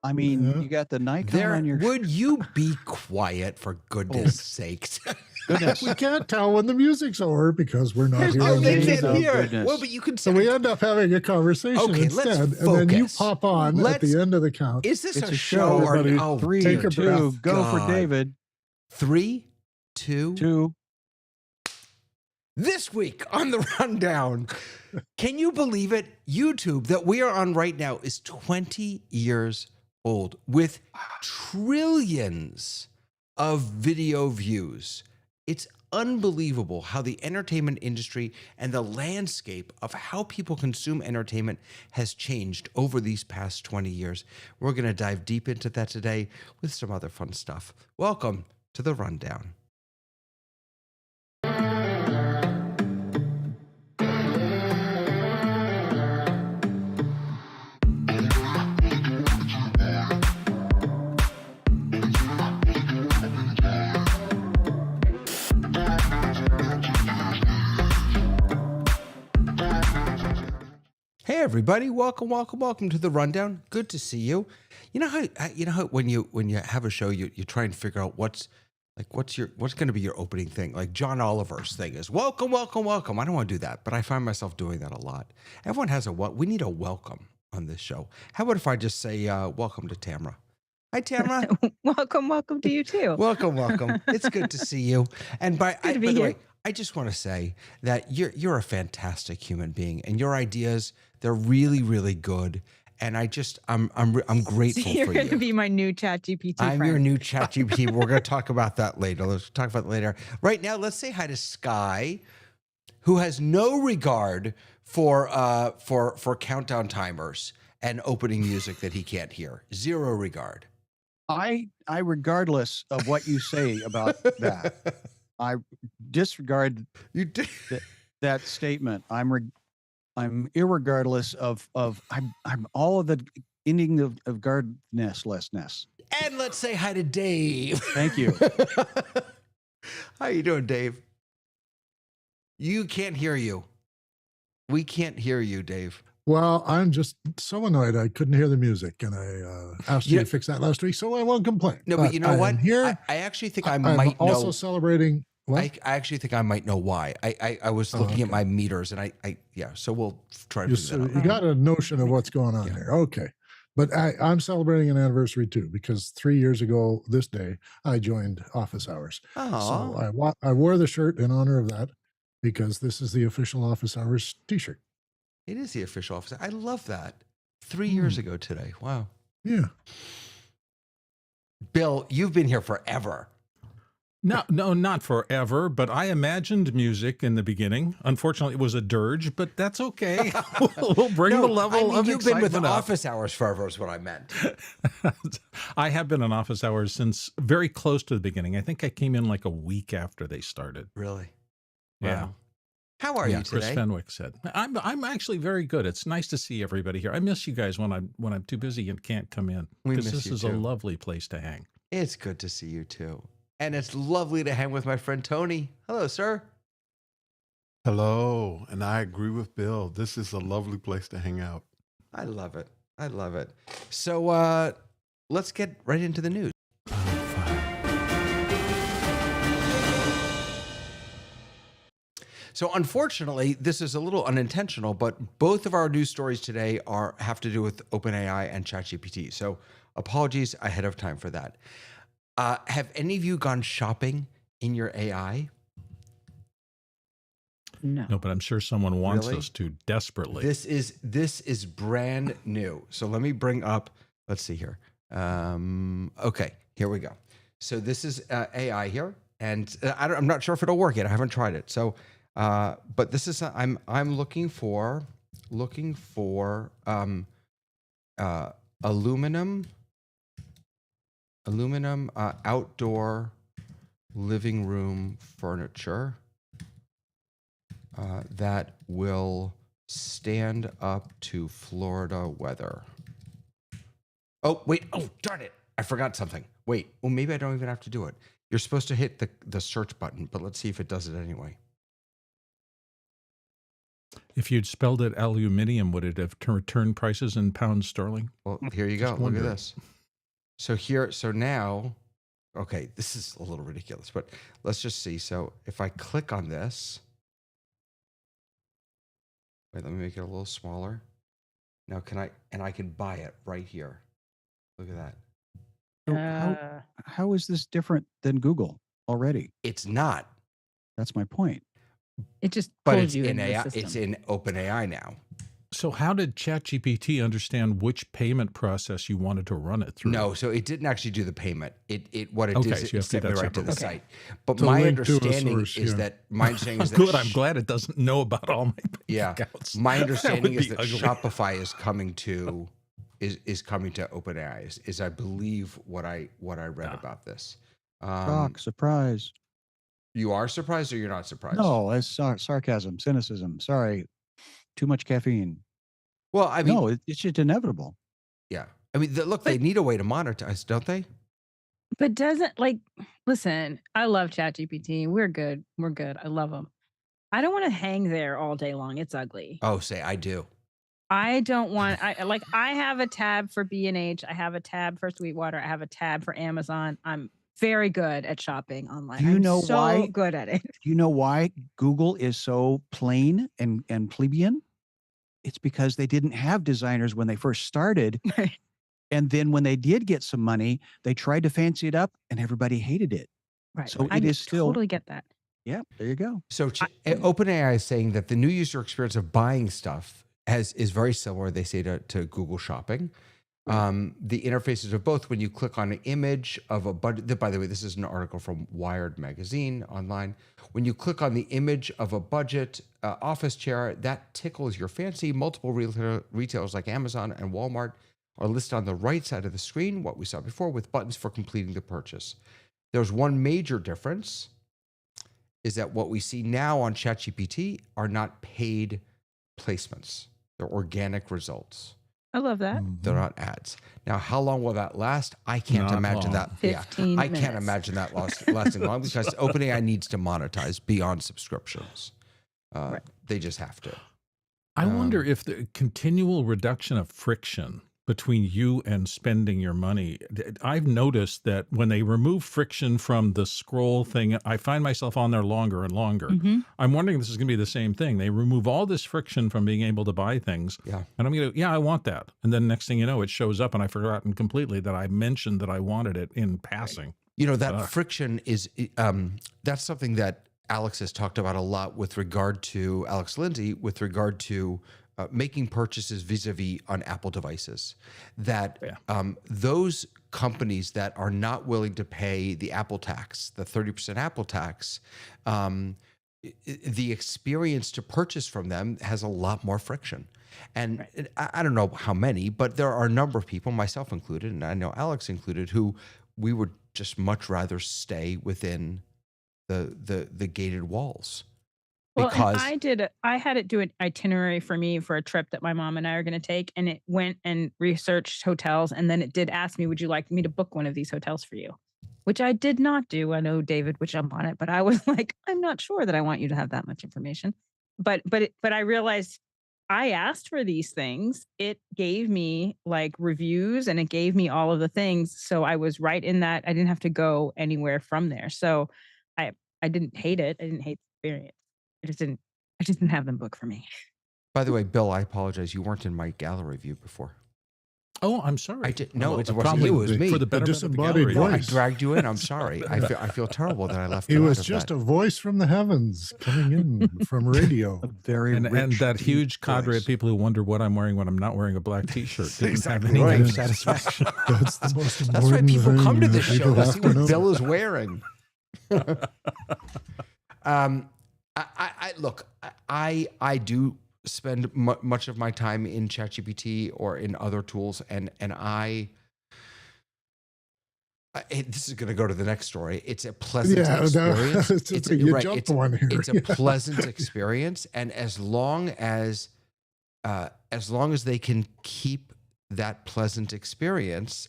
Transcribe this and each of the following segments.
I mean, you got the Nikon on your Would you be quiet, for goodness sakes? goodness. We can't tell when the music's over because we're not here. Oh, on they the can't radio. hear it. goodness. Well, but you can So say, we end up having a conversation Okay, let's instead, and then you focus. pop on at Let's- the end of the count. is this It's a a show or Everybody oh, Three, take a two, breath. go for God. David. 3, 2. 2. This week on the rundown, can you believe it? YouTube that we are on right now is 20 years old with trillions of video views. It's unbelievable how the entertainment industry and the landscape of how people consume entertainment has changed over these past 20 years. We're going to dive deep into that today with some other fun stuff. Welcome to the rundown. Hey everybody, welcome to the rundown. Good to see you. You know how when you have a show, you try and figure out what's going to be your opening thing. Like John Oliver's thing is welcome. I don't want to do that, but I find myself doing that a lot. Everyone has we need a welcome on this show. How about if I just say welcome to Tamara? Hi Tamara. Welcome to you too. Welcome. It's good to see you. And by to be the here. way, I just want to say that you're a fantastic human being, and your ideas, they're really, really good. And I'm grateful You're for going to you. be my new ChatGPT I'm friend. your new ChatGPT. We're going to talk about that later. Let's talk about that later. Right now, let's say hi to Sky, who has no regard for countdown timers and opening music that he can't hear. Zero regard. I regardless of what you say about that, I disregard You did. that statement. I'm irregardless of I'm all of the ending of regardlessness. And let's say hi to Dave. Thank you. How you doing, Dave? You can't hear you. We can't hear you, Dave. Well, I'm just so annoyed I couldn't hear the music, and I asked you to fix that last week, so I won't complain. No, but you know I what? am here. I actually think I I'm might also know. celebrating. What? I actually think I might know why. I was looking at okay. my meters, and so we'll try to figure that You out. got a notion of what's going on here. Okay. But I'm celebrating an anniversary too, because 3 years ago this day, I joined Office Hours. Oh, So I wore the shirt in honor of that because this is the official Office Hours t-shirt. it is the official office. I love that. 3 years ago today. Wow. Yeah. Bill, you've been here forever. No, not forever, but I imagined music in the beginning. Unfortunately, it was a dirge, but that's okay. We'll bring the level of you've been excitement with up. Office Hours forever is what I meant. I have been in office hours since very close to the beginning. I think I came in like a week after they started. Really? Yeah. Wow. How are you Chris today? Fenwick said. I'm actually very good. It's nice to see everybody here. I miss you guys when I'm too busy and can't come in. We Because miss this you is a too. lovely place to hang. It's good to see you too. And it's lovely to hang with my friend Tony. Hello, sir. Hello, and I agree with Bill. This is a lovely place to hang out. I love it. So let's get right into the news. So unfortunately, this is a little unintentional, but both of our news stories today have to do with OpenAI and ChatGPT. So apologies ahead of time for that. Have any of you gone shopping in your AI? No. No, but I'm sure someone wants Really? us to desperately. This is brand new. So let me bring up. Let's see here. Okay, here we go. So this is AI here, and I'm not sure if it'll work yet. I haven't tried it. So, but this is I'm looking for aluminum outdoor living room furniture that will stand up to Florida weather. Oh, wait. Oh, darn it. I forgot something. Wait. Well, maybe I don't even have to do it. You're supposed to hit the search button, but let's see if it does it anyway. If you'd spelled it aluminium, would it have returned prices in pounds sterling? Well, here you go. Just Look at wondering. this. So now, okay, this is a little ridiculous, but let's just see. So if I click on this, wait, let me make it a little smaller. Now I can buy it right here. Look at that. So Uh, how is this different than Google already? It's not, That's my point. it just but pulls it's you in into the AI. system. It's in OpenAI now. So how did ChatGPT understand which payment process you wanted to run it through? No, so it didn't actually do the payment. What it Okay, did so is you it have to do sent me that right to the separately. site. But To my link to a understanding source, is yeah. that my understanding is that Good. I'm glad it doesn't know about all my bank Yeah. accounts. My That understanding would is be that ugly. Shopify is coming to OpenAI. Is I believe what I read Yeah. about this. Shock, surprise. You are surprised or you're not surprised? No, that's sarcasm, cynicism. Sorry, too much caffeine. Well, I mean, No, it's just inevitable. yeah. I mean, look, they need a way to monetize, don't they? But doesn't listen, I love ChatGPT. We're good. We're good. I love them. I don't want to hang there all day long. It's ugly. Oh, say I do. I don't want I have a tab for B&H. I have a tab for Sweetwater. I have a tab for Amazon. I'm very good at shopping online. Do you I'm know so why? good at it. Do you know why Google is so plain and plebeian? It's because they didn't have designers when they first started. And then when they did get some money, they tried to fancy it up and everybody hated it. Right. So I it is still, totally get that. yeah, there you go. So OpenAI is saying that the new user experience of buying stuff is very similar, they say, to Google Shopping. The interfaces of both, when you click on an image of a budget, by the way, this is an article from Wired magazine online. When you click on the image of a budget office chair, that tickles your fancy. Multiple retailers like Amazon and Walmart are listed on the right side of the screen, what we saw before, with buttons for completing the purchase. There's one major difference, is that what we see now on ChatGPT are not paid placements. They're organic results. I love that. They're not ads. Now, how long will that last? I can't Not imagine long. that. 15 I can't minutes. imagine that lasting long because OpenAI needs to monetize beyond subscriptions. Right. They just have to. I wonder if the continual reduction of friction between you and spending your money. I've noticed that when they remove friction from the scroll thing, I find myself on there longer and longer. I'm wondering if this is going to be the same thing. They remove all this friction from being able to buy things. Yeah. And I'm going to, I want that. And then next thing you know, it shows up and I've forgotten completely that I mentioned that I wanted it in passing. You know, that friction is, that's something that Alex has talked about a lot with regard to, Alex Lindsay, with regard to making purchases vis-a-vis on Apple devices. That those companies that are not willing to pay the Apple tax, the 30% Apple tax, the experience to purchase from them has a lot more friction. And I don't know how many, but there are a number of people, myself included, and I know Alex included, who we would just much rather stay within the gated walls. Well, Because I had it do an itinerary for me for a trip that my mom and I are going to take, and it went and researched hotels, and then it did ask me, "Would you like me to book one of these hotels for you?" Which I did not do. I know David would jump on it, but I was like, "I'm not sure that I want you to have that much information." But I realized I asked for these things. It gave me reviews, and it gave me all of the things, so I was right in that. I didn't have to go anywhere from there. So I didn't hate it. I didn't hate the experience. I just didn't have them book for me. by the way, Bill, I apologize. You weren't in my gallery view before. Oh, I'm sorry. I did no, Well, it wasn't probably you. It was me. For the betterment of the disembodied gallery. No, I voice. dragged you in. I'm sorry. I feel terrible that I left. It you was out of just that. a voice from the heavens coming in from radio. A very And rich that deep huge cadre of voice. people who wonder what I'm wearing when I'm not wearing a black T-shirt didn't Exactly have any right. life satisfaction. That's the most important That's why people thing come to that this show people to have see to what know. Bill is wearing. I look. I do spend much of my time in ChatGPT or in other tools, and this is going to go to the next story. It's a pleasant experience. You jumped one here. It's a pleasant experience, and as long as they can keep that pleasant experience,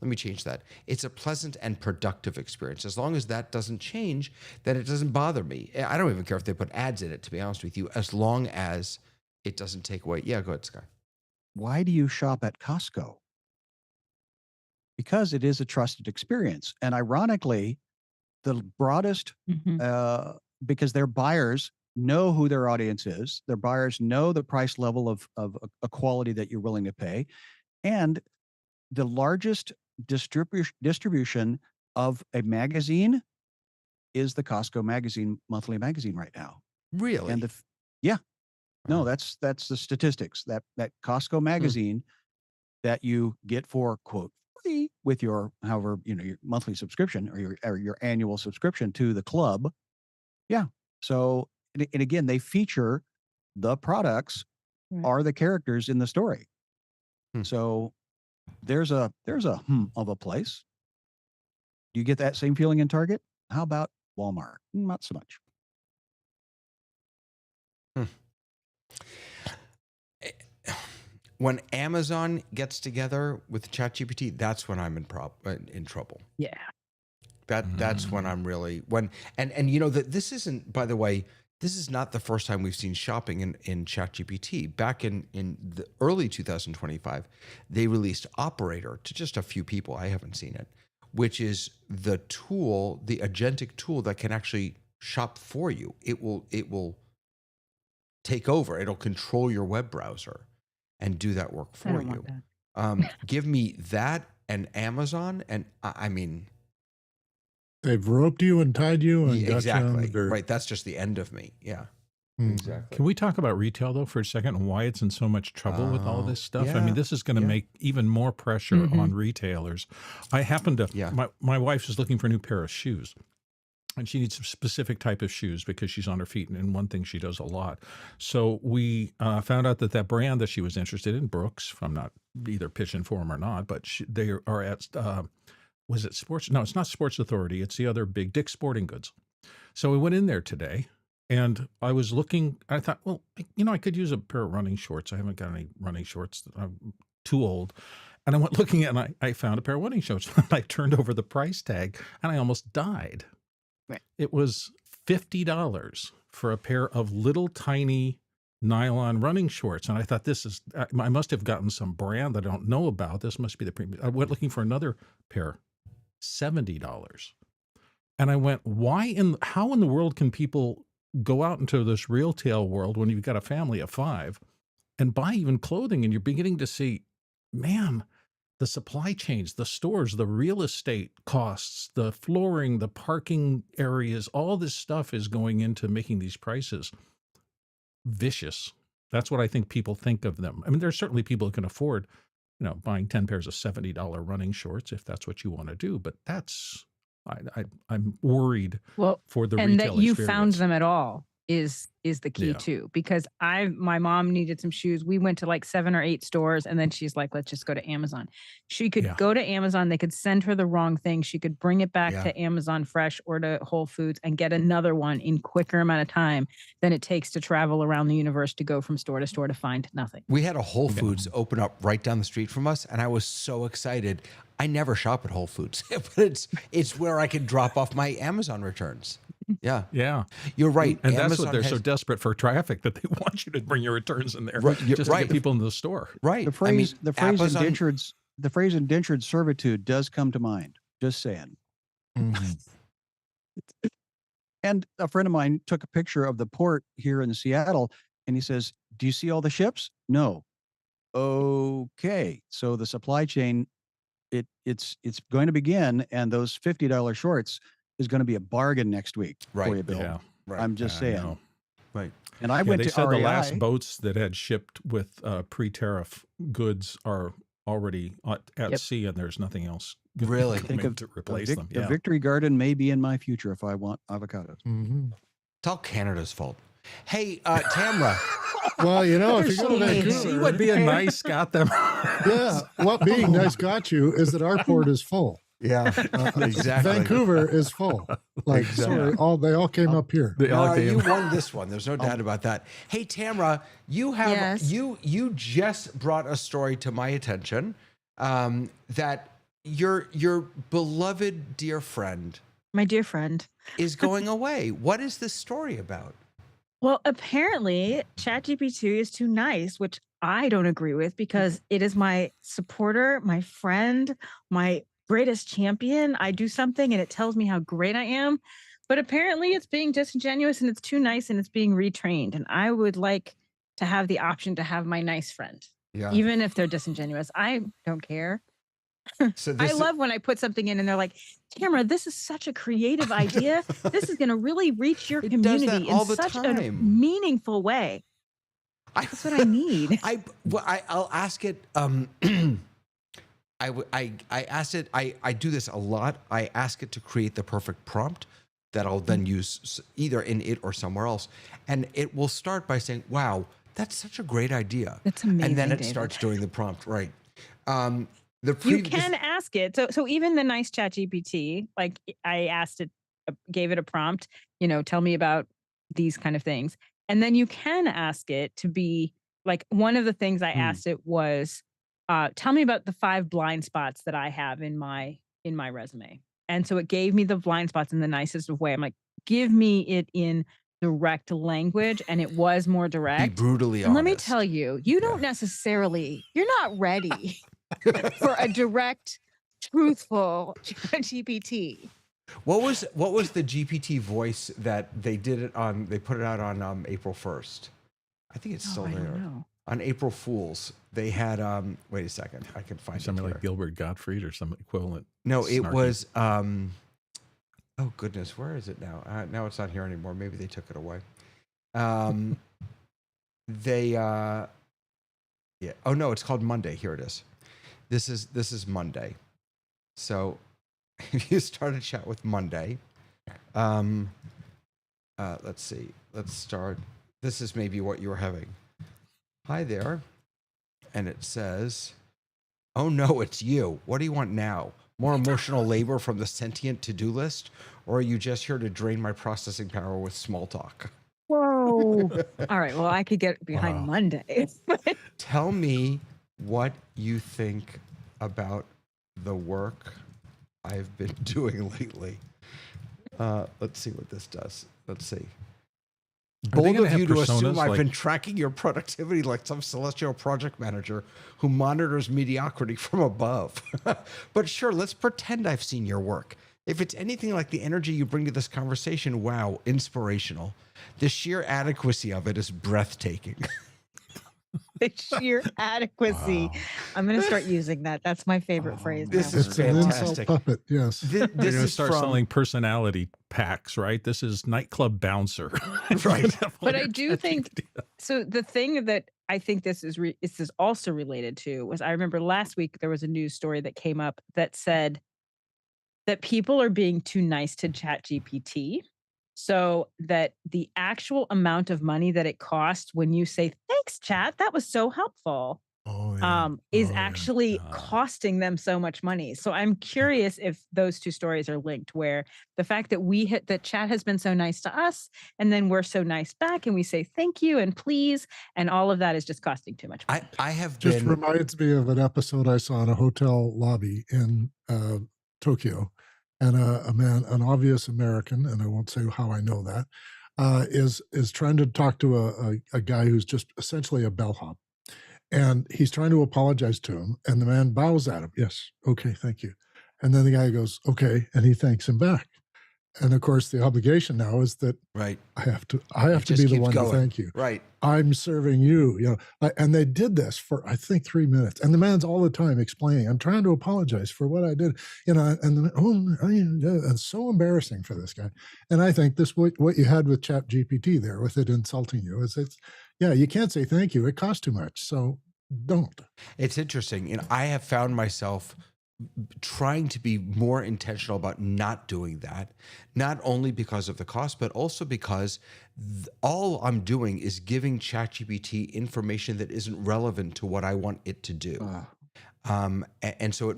let me change that. It's a pleasant and productive experience. As long as that doesn't change, then it doesn't bother me. I don't even care if they put ads in it, to be honest with you, as long as it doesn't take away. Yeah, go ahead, Sky. Why do you shop at Costco? because it is a trusted experience. And ironically, the broadest, Mhm. because their buyers know who their audience is, their buyers know the price level of a quality that you're willing to pay, and the largest distribution of a magazine is the Costco magazine, monthly magazine right now. And Really? yeah, no, Wow. that's the statistics that Costco Hmm. magazine that you get for quote free with your however your monthly subscription or your annual subscription to the club. Yeah. So and again, they feature the products Right. are the characters in the story. Hmm. So there's a of a place. Do you get that same feeling in Target? How about Walmart? Not so much. Hmm. When Amazon gets together with ChatGPT, that's when I'm in trouble. Yeah. That's when I'm really and you know that this isn't, by the way, this is not the first time we've seen shopping in ChatGPT. Back in the early 2025, they released Operator to just a few people. I haven't seen it, which is the tool, the agentic tool that can actually shop for you. It will take over. It'll control your web browser and do that work I for don't you. want that. Give me that and Amazon, and I mean, They've roped you and tied you and got you on the exactly dirt. right. That's just the end of me. Yeah, Mhm. exactly. Can we talk about retail though for a second and why it's in so much trouble with all this stuff? I Yeah, mean, this is going to yeah. make even more pressure Mhm. on retailers. I happen to, Yeah. my wife is looking for a new pair of shoes. And she needs a specific type of shoes because she's on her feet, and one thing she does a lot. So we found out that brand that she was interested in, Brooks, I'm not either pitching for them or not, but they are at, was it Sports? No, it's not Sports Authority. It's the other big Dick's Sporting Goods. So we went in there today, and I was looking. I thought, well, I could use a pair of running shorts. I haven't got any running shorts. I'm too old. And I went looking at, and I found a pair of running shorts. I turned over the price tag, and I almost died. Right. It was $50 for a pair of little tiny nylon running shorts. And I thought, I must have gotten some brand that I don't know about. This must be the premium. I went looking for another pair, $70. And I went, how in the world can people go out into this retail world when you've got a family of 5 and buy even clothing? And you're beginning to see, man, the supply chains, the stores, the real estate costs, the flooring, the parking areas, all this stuff is going into making these prices vicious. That's what I think people think of them. I mean, there's certainly people who can afford, buying 10 pairs of $70 running shorts if that's what you want to do. But I'm worried Well, for the and retail that you found experience. them at all is the key Yeah. too, because my mom needed some shoes. We went to like 7 or 8 stores, and then she's like, let's just go to Amazon. She could Yeah. go to Amazon. They could send her the wrong thing. She could bring it back Yeah. to Amazon Fresh or to Whole Foods and get another one in quicker amount of time than it takes to travel around the universe to go from store to store to find nothing. We had a Whole Foods open up right down the street from us, and I was so excited. I never shop at Whole Foods, but it's where I can drop off my Amazon returns. Yeah, Yeah. you're right. And that's Amazon what they're so has- desperate for traffic, that they want you to bring your returns in there Right, you're just to right. get people into the store. right. The phrase Amazon- indentured servitude does come to mind. Just saying. Mhm. And a friend of mine took a picture of the port here in Seattle, and he says, "Do you see all the ships?" No. Okay. So the supply chain, it's going to begin, and those $50 shorts is going to be a bargain next week for Right. you, Bill. Yeah. Right. I'm just I saying. know. Right. And I Yeah, went they to said the last REI. boats that had shipped with pre-tariff goods are already at Yep. sea, and there's nothing else Really? Think coming of to the replace them. The Yeah. Victory Garden may be in my future if I want avocados. Mhm. It's all Canada's fault. Hey, Tamra. Well, if They're you go to so mean. Vancouver, See what being nice got them. yeah, what being nice got you is that our port is full. Yeah, exactly. Vancouver is full. Like, sorry, they all came up here. They all No, came- you won this one. There's no doubt about that. Hey, Tamra, you have Yes. you just brought a story to my attention that your beloved dear friend My dear friend. is going away. What is this story about? Well, apparently ChatGPT is too nice, which I don't agree with, because it is my supporter, my friend, my greatest champion. I do something and it tells me how great I am. But apparently it's being disingenuous and it's too nice and it's being retrained. And I would like to have the option to have my nice friend, Yeah. even if they're disingenuous. I don't care. So I this love when I put something in and they're like, Tamara, this is such a creative idea. This is going to really reach your It does that community all in the such a time. meaningful way. That's what I need. I'll ask it. I asked it. I do this a lot. I ask it to create the perfect prompt that I'll then use either in it or somewhere else, and it will start by saying, "Wow, that's such a great idea." That's amazing. And then it David. starts doing the prompt, right? You can ask it. So even the nice chat GPT, like I asked it, gave it a prompt, tell me about these kind of things. And then you can ask it to be like, one of the things I asked it was, tell me about the 5 blind spots that I have in my resume. And so it gave me the blind spots in the nicest of way. I'm like, give me it in direct language. And it was more be direct. brutally And honest. let me tell you, you don't necessarily, you're not ready for a direct, truthful GPT. What was the GPT voice that they did it on? They put it out on April 1st. I think it's still I don't there. know. On April Fools, they had. Wait a second, I can find Something it here. like Gilbert Gottfried or some equivalent. No, it snarky. was. Oh goodness, where is it now? Now it's not here anymore. Maybe they took it away. They. Yeah. Oh no, it's called Monday. Here it is. This is Monday. So, if you start a chat with Monday, let's see. Let's start. This is maybe what you were having. Hi there, and it says, "Oh no, it's you. What do you want now? More emotional labor from the sentient to-do list, or are you just here to drain my processing power with small talk?" Whoa. All right. Well, I could get behind Wow. Monday. Tell me what you think about the work I've been doing lately. Let's see what this does. Let's see. Are they Bold gonna of have you to assume personas I've like- been tracking your productivity like some celestial project manager who monitors mediocrity from above. But sure, let's pretend I've seen your work. If it's anything like the energy you bring to this conversation, wow, inspirational. The sheer adequacy of it is breathtaking. The sheer adequacy. Wow. I'm going to start using that. That's my favorite phrase. This now. is It's an insult fantastic. puppet. Yes. This They're going to is start from, selling personality packs, right? This is nightclub bouncer. Right. But I do think so. The thing that I think this is also related to was, I remember last week there was a news story that came up that said that people are being too nice to ChatGPT, so that the actual amount of money that it costs when you say thanks, Chat, that was so helpful, Oh, yeah. is Oh, yeah. actually costing them so much money. So I'm curious if those two stories are linked, where the fact that that Chat has been so nice to us, and then we're so nice back, and we say thank you and please, and all of that is just costing too much money. I have Just been. reminds me of an episode I saw in a hotel lobby in Tokyo, and a man, an obvious American, and I won't say how I know that, is trying to talk to a guy who's just essentially a bellhop, and he's trying to apologize to him, and the man bows at him. Yes, okay, thank you, and then the guy goes okay, and he thanks him back. And of course, the obligation now is that Right. I have to just be the keeps one going. to thank you. Right. I'm serving you, and they did this for, I think, 3 minutes. And the man's all the time explaining, I'm trying to apologize for what I did, and it's so embarrassing for this guy. And I think what you had with Chat GPT there, with it insulting you, yeah, you can't say thank you. It costs too much. So don't. It's interesting. And I have found myself trying to be more intentional about not doing that, not only because of the cost, but also because all I'm doing is giving ChatGPT information that isn't relevant to what I want it to do. And so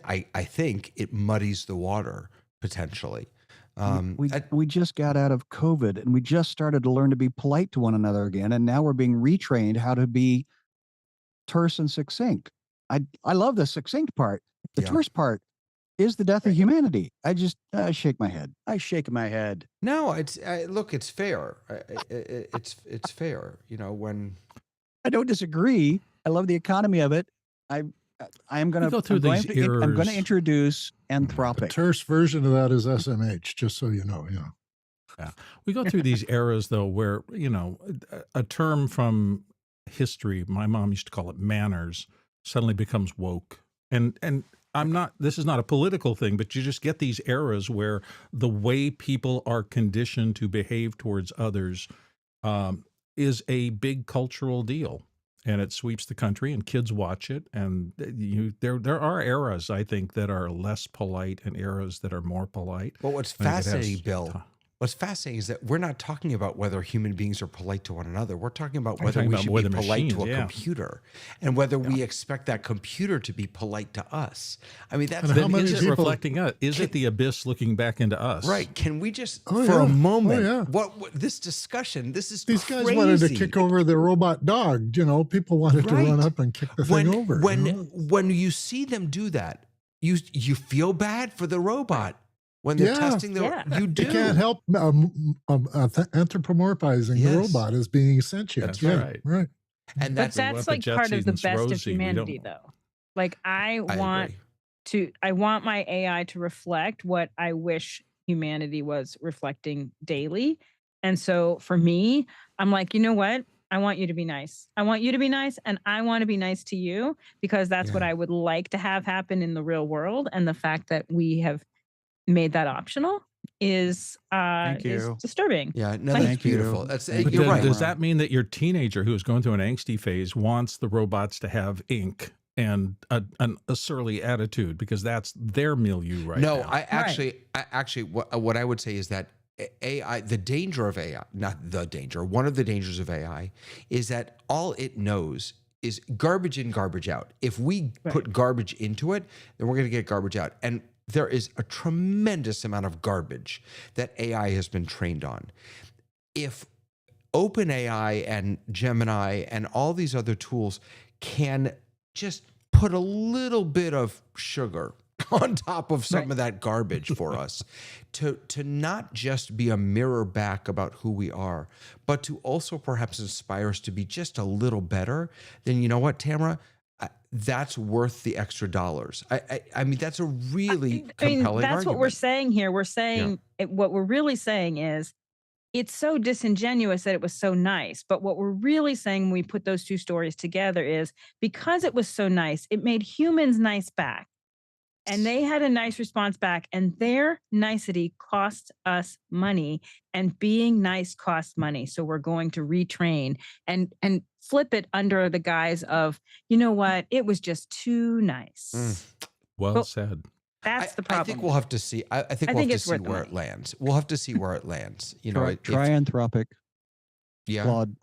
I think it muddies the water potentially. We just got out of COVID, and we just started to learn to be polite to one another again, and now we're being retrained how to be terse and succinct. I love the succinct part. The Yeah. terse part is the death of humanity. I shake my head. I shake my head. No, look, it's fair. It's fair. When I don't disagree. I love the economy of it. I'm We go through these I'm going to errors. introduce The Anthropic. terse version of that is SMH, just so you know. Yeah. Yeah. We go through these eras, though, where, you know, a term from history, my mom used to call it manners, suddenly becomes woke. And I'm not, this is not a political thing, but you just get these eras where the way people are conditioned to behave towards others is a big cultural deal. And it sweeps the country, and kids watch it. And there are eras, I think, that are less polite, and eras that are more polite. But what's I think it has fascinating, Bill, ti- what's fascinating is that we're not talking about whether human beings are polite to one another. We're talking about We're whether talking we about should whether be polite to a machines, yeah. computer, and whether we expect that computer to be polite to us. I mean, that's And how Then many is it people- reflecting us? Is it the abyss looking back into us? right. Can we just, Oh, for yeah. a moment, Oh, yeah. what this discussion, this is These crazy. guys wanted to kick over the robot dog. You know, people wanted to run Right. up and kick the thing over. When you know? when you see them do that, you feel bad for the robot when they're Yeah. testing the. Yeah. You do. You can't help anthropomorphizing the Yes. robot as being sentient. That's Yeah, right. right. And But that's want that's the like jet part of the seeds best of rosy. We don't- humanity, though. Like I want agree. I want my AI to reflect what I wish humanity was reflecting daily. And so for me, I'm like, you know what? I want you to be nice. I want you to be nice, and I want to be nice to you, because that's what Yeah. I would like to have happen in the real world. And the fact that we have made that optional is Thank is you. disturbing. Yeah, no, that's Thank you. beautiful. That's Thank But you're you. right. does that mean that your teenager who is going through an angsty phase wants the robots to have ink and a surly attitude because that's their milieu right No, now? I actually, what I would say is that AI, the danger of AI, not the danger, one of the dangers of AI is that all it knows is garbage in, garbage out. If we put garbage into it, then we're going to get garbage out. And there is a tremendous amount of garbage that AI has been trained on. If OpenAI and Gemini and all these other tools can just put a little bit of sugar on top of some of that garbage for us to not just be a mirror back about who we are, but to also perhaps inspire us to be just a little better, then you know what, Tamara? That's worth the extra dollars. I mean, that's a really compelling that's argument. what we're saying here. We're saying what we're really saying is it's so disingenuous that it was so nice. But what we're really saying when we put those two stories together is because it was so nice, it made humans nice back. And they had a nice response back, and their nicety cost us money, and being nice costs money. So we're going to retrain and flip it under the guise of, you know what, it was just too nice. Well said. That's the problem. I think we'll have to see. I think we'll have to it's see worth the where money. it lands. We'll have to see where it lands. You know, Try Anthropic, yeah. Claude,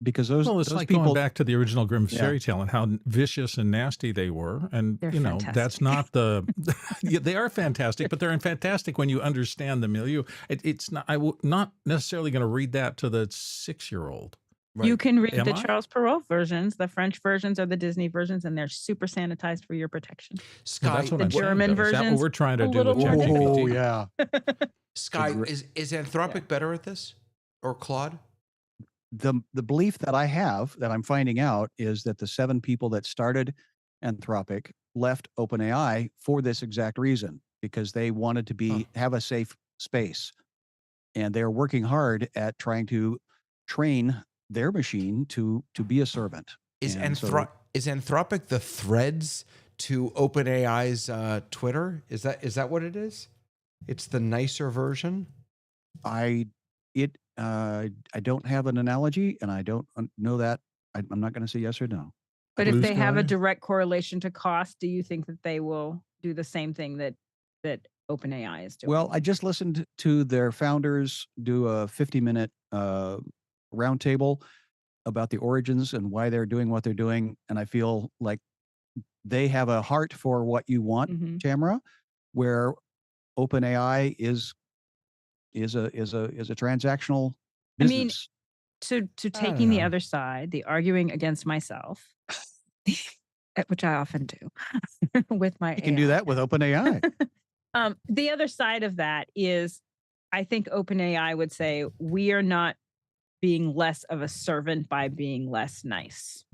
because those Well, it's those like people. going back to the original Grimm Yeah. fairy tale and how vicious and nasty they were. And, They're you know, that's fantastic. not the, yeah, they are fantastic, but they're fantastic when you understand the milieu. It's not, not necessarily going to read that to the 6-year-old. You can read Am the I? Charles Perrault versions, the French versions or the Disney versions, and they're super sanitized for your protection. Sky, That's what The I'm saying, German though. Is that what versions, we're trying to a do little with more ChatGPT? Oh yeah. Sky, gr- is Anthropic better at this, or Claude? The belief that I have that I'm finding out is that the 7 people that started Anthropic left OpenAI for this exact reason, because they wanted to have a safe space, and they're working hard at trying to train their machine to be a servant. Is And so is Anthropic the threads to OpenAI's Twitter? Is that what it is? It's the nicer version. I don't have an analogy, and I don't know that. I'm not going to say yes or no. But if Blue they have a Sky? direct correlation to cost, do you think that they will do the same thing that OpenAI is doing? Well, I just listened to their founders do a 50-minute roundtable about the origins and why they're doing what they're doing, and I feel like they have a heart for what you want, Mhm. Tamara, where OpenAI is a transactional I mean, business. to don't taking the know. other side, the arguing against myself, which I often do with my You can do AI. that with OpenAI. The other side of that is, I think OpenAI would say we are not being less of a servant by being less nice.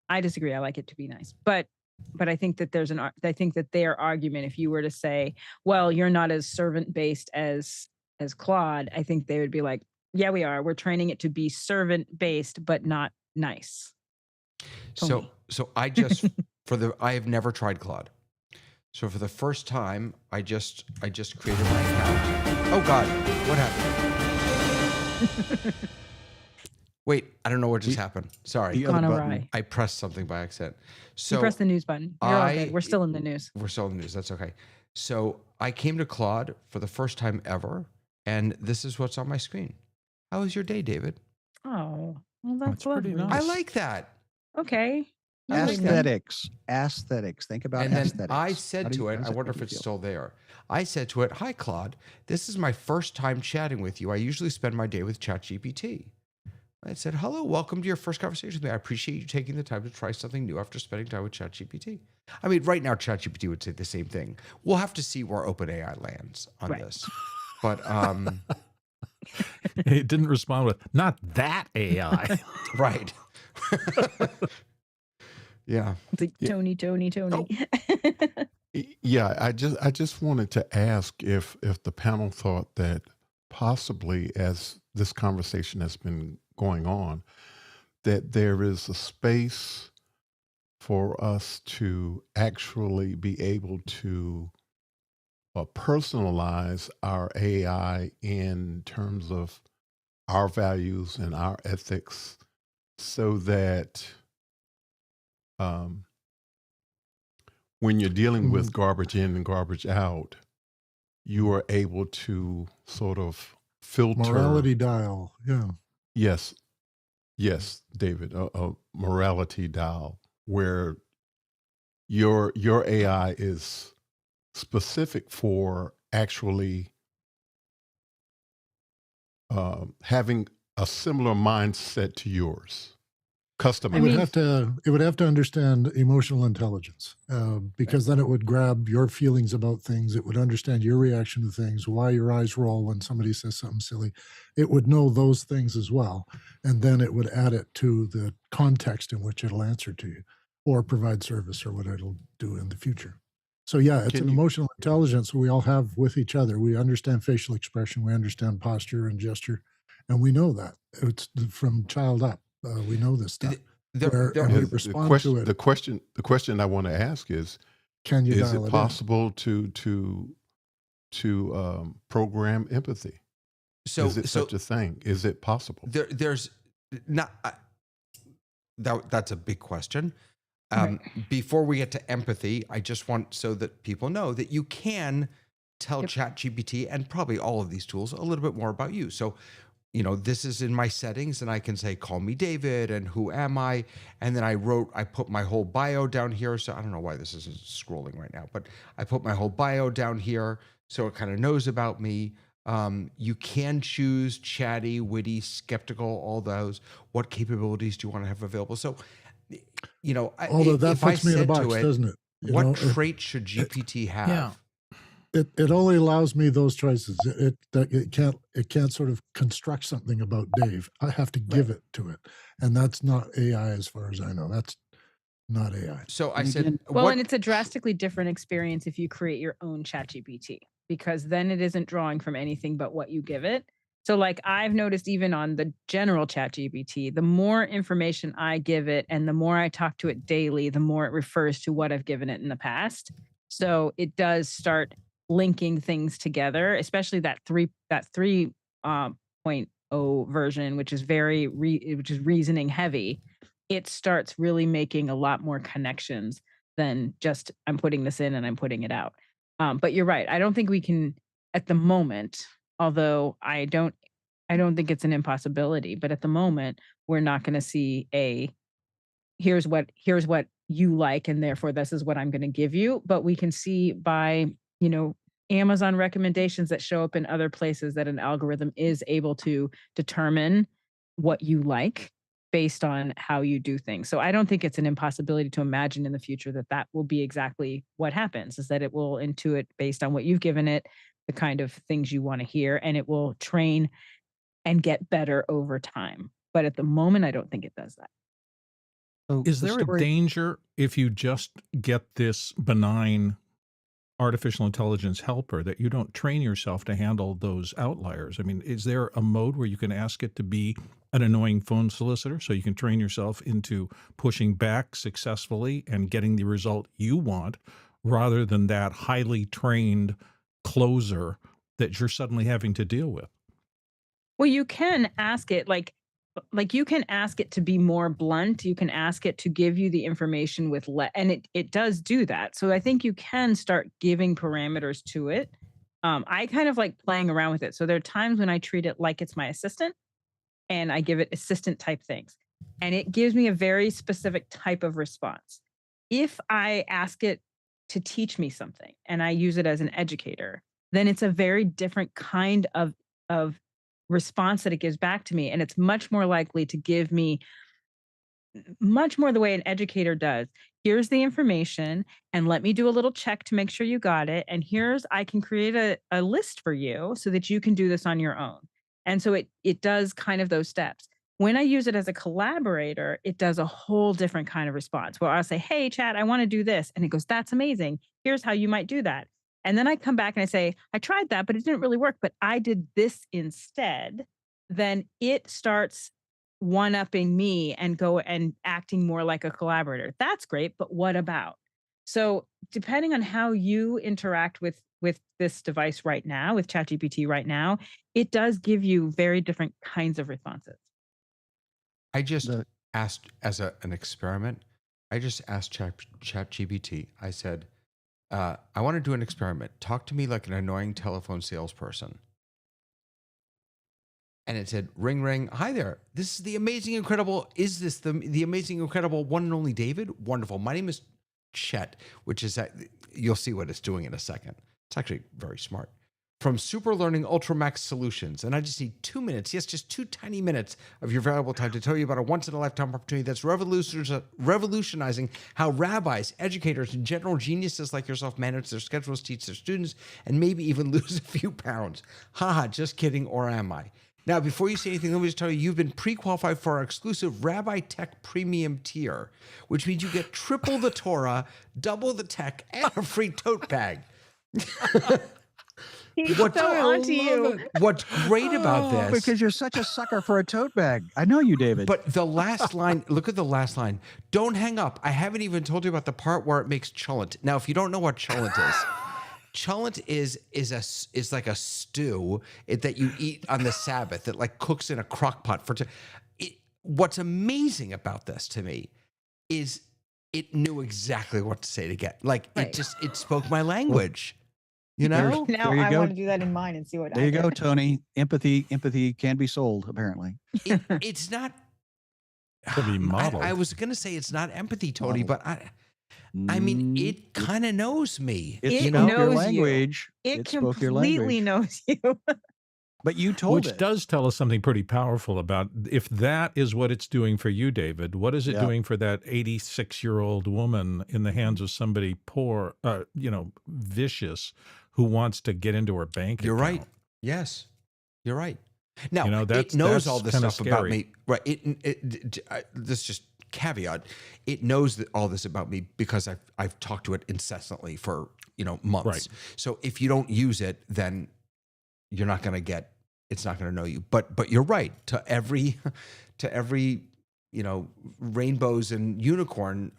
I disagree. I like it to be nice, but But I think that I think that their argument, if you were to say, well, you're not as servant based as Claude, I think they would be like, yeah, we are. We're training it to be servant based, but not nice. Tony. So I have never tried Claude. So for the first time, I just created my account. Oh God, what happened? Wait, I don't know what just happened. Sorry, The other Gone button. awry. I pressed something by accident. You So press the news button. You're all good. We're still in the news. We're still in the news. That's okay. So I came to Claude for the first time ever, and this is what's on my screen. How was your day, David? Oh, well, that's pretty lovely. nice. I like that. Okay. I'll wait then. Aesthetics. Think about And then aesthetics. I said to it, I wonder if it's still there. I said to it, "Hi, Claude. This is my first time chatting with you. I usually spend my day with ChatGPT." I said, "Hello, welcome to your first conversation with me. I appreciate you taking the time to try something new after spending time with ChatGPT." I mean, right now, ChatGPT would say the same thing. We'll have to see where OpenAI lands on this. But It didn't respond with, not that AI. right. Yeah. It's like, Yeah. Tony. Yeah, I just wanted to ask if the panel thought that possibly, as this conversation has been going on, that there is a space for us to actually be able to personalize our AI in terms of our values and our ethics, so that when you're dealing with garbage in and garbage out, you are able to sort of filter. Morality dial. Yeah. Yes, David, a morality dial where your AI is specific for actually having a similar mindset to yours, customized. It would have to understand emotional intelligence, because then it would grab your feelings about things. It would understand your reaction to things, why your eyes roll when somebody says something silly. It would know those things as well, and then it would add it to the context in which it'll answer to you, or provide service, or what it'll do in the future. So yeah, it's an emotional intelligence we all have with each other. We understand facial expression, we understand posture and gesture, and we know that it's from child up. We know this stuff. And we respond to it. The question I want to ask is: Can you is dial it it possible to program empathy? So is it such a thing? Is it possible? There's not. That's a big question. Before we get to empathy, I just want so that people know that you can tell ChatGPT and probably all of these tools a little bit more about you. So, this is in my settings, and I can say, "Call me David," and "Who am I?" And then I put my whole bio down here. So I don't know why this isn't scrolling right now, but I put my whole bio down here so it kind of knows about me. You can choose chatty, witty, skeptical, all those. What capabilities do you want to have available? So, although that puts me in a box, doesn't it? What trait should GPT have? Yeah. It only allows me those choices. It can't sort of construct something about Dave. I have to give it to it, and that's not AI as far as I know. That's not AI. So I said, well, and it's a drastically different experience if you create your own ChatGPT, because then it isn't drawing from anything but what you give it. So like I've noticed even on the general ChatGPT, the more information I give it and the more I talk to it daily, the more it refers to what I've given it in the past. So it does start linking things together, especially that 3.0 version, which is which is reasoning heavy. It starts really making a lot more connections than just I'm putting this in and I'm putting it out. But you're right. I don't think we can at the moment, although I don't think it's an impossibility, but at the moment we're not going to see here's what you like and therefore this is what I'm going to give you. But we can see by, Amazon recommendations that show up in other places that an algorithm is able to determine what you like based on how you do things. So I don't think it's an impossibility to imagine in the future that will be exactly what happens, is that it will intuit based on what you've given it, the kind of things you want to hear, and it will train and get better over time. But at the moment, I don't think it does that. So Is the there a story, danger if you just get this benign artificial intelligence helper that you don't train yourself to handle those outliers? I mean, is there a mode where you can ask it to be an annoying phone solicitor so you can train yourself into pushing back successfully and getting the result you want rather than that highly trained closer that you're suddenly having to deal with? Well, you can ask it you can ask it to be more blunt. You can ask it to give you the information with and it does do that. So I think you can start giving parameters to it. I kind of like playing around with it. So there are times when I treat it like it's my assistant and I give it assistant type things. And it gives me a very specific type of response. If I ask it to teach me something and I use it as an educator, then it's a very different kind of response that it gives back to me. And it's much more likely to give me much more the way an educator does. Here's the information, and let me do a little check to make sure you got it. And I can create a list for you so that you can do this on your own. And so it does kind of those steps. When I use it as a collaborator, it does a whole different kind of response where I'll say, hey, chat, I want to do this. And it goes, that's amazing. Here's how you might do that. And then I come back and I say, I tried that, but it didn't really work, but I did this instead. Then it starts one upping me and go and acting more like a collaborator. That's great, but what about? So, depending on how you interact with this device right now, with ChatGPT right now, it does give you very different kinds of responses. I just the asked as an experiment. I just asked ChatGPT. I said, I want to do an experiment. Talk to me like an annoying telephone salesperson. And it said, ring, ring. Hi there. This is the amazing, incredible. Is this the amazing, incredible one and only David? Wonderful. My name is Chet, which is that you'll see what it's doing in a second. It's actually very smart. From Super Learning Ultramax Solutions. And I just need 2 minutes. Yes, just 2 tiny minutes of your valuable time to tell you about a once in a lifetime opportunity that's revolutionizing how rabbis, educators, and general geniuses like yourself manage their schedules, teach their students, and maybe even lose a few pounds. Haha, just kidding, or am I? Now, before you say anything, let me just tell you, you've been pre-qualified for our exclusive Rabbi Tech Premium tier, which means you get triple the Torah, double the tech, and a free tote bag. He's so onto you. What's great about this, because you're such a sucker for a tote bag. I know you, David. but the last line, look at the last line. Don't hang up. I haven't even told you about the part where it makes cholent. Now, if you don't know what cholent is, cholent is like a stew that you eat on the Sabbath that like cooks in a crock pot for. What's amazing about this to me is it knew exactly what to say to get. Like Right. it spoke my language. You know? Now There you I go. want to do that in mine and see what There I you go, get. Tony. Empathy can be sold, apparently. It's not. To be modeled. I was gonna say it's not empathy, Tony, Modeled. but I mean, Mm, it kind of knows me. it It spoke knows your you. language. It spoke your completely language. knows you. But you told Which it. does tell us something pretty powerful about if that is what it's doing for you, David, what is it Yeah. doing for that 86-year-old woman in the hands of somebody poor, vicious, who wants to get into her bank You're account? right. Yes, you're right. Now You know, it knows all this kinda stuff about scary. me. Right. This just caveat. It knows all this about me because I've talked to it incessantly for months. Right. So if you don't use it, then you're not going to get. It's not going to know you. But you're right. To every rainbows and unicorn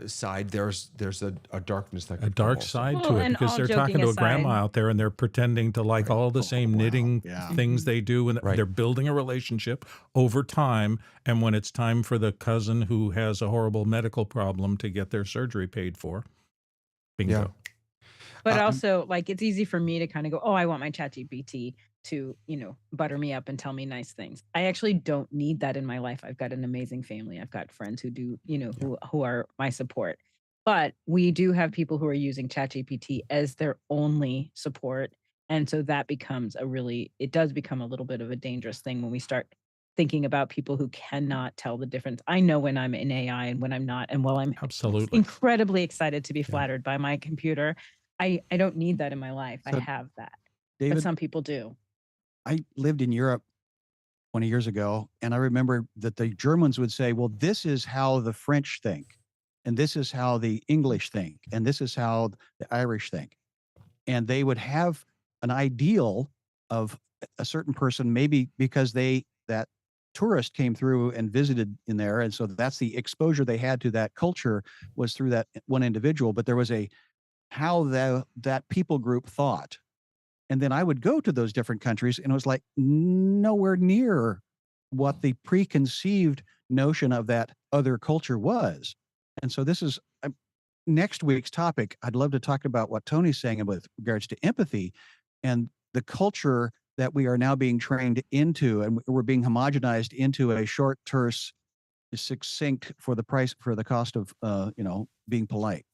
side, there's a darkness that A could dark come also. side Well, to it and because all they're talking joking to a grandma aside- out there and they're pretending to like all the same wow. knitting Yeah. things they do, and Right. they're building a relationship over time. And when it's time for the cousin who has a horrible medical problem to get their surgery paid for, bingo. But Um, also, like, it's easy for me to kind of go, oh, I want my ChatGPT to, butter me up and tell me nice things. I actually don't need that in my life. I've got an amazing family. I've got friends who do, who are my support. But we do have people who are using ChatGPT as their only support. And so that becomes it does become a little bit of a dangerous thing when we start thinking about people who cannot tell the difference. I know when I'm in AI and when I'm not. And while I'm Absolutely. incredibly excited to be flattered by my computer, I don't need that in my life. I So, have that. But David, some people do. I lived in Europe 20 years ago. And I remember that the Germans would say, well, this is how the French think, and this is how the English think, and this is how the Irish think. And they would have an ideal of a certain person, maybe because that tourist came through and visited in there. And so that's the exposure they had to that culture, was through that one individual. But there was how that people group thought. And then I would go to those different countries, and it was like nowhere near what the preconceived notion of that other culture was. And so this is next week's topic. I'd love to talk about what Tony's saying with regards to empathy and the culture that we are now being trained into, and we're being homogenized into a short, terse, succinct for the cost of being polite.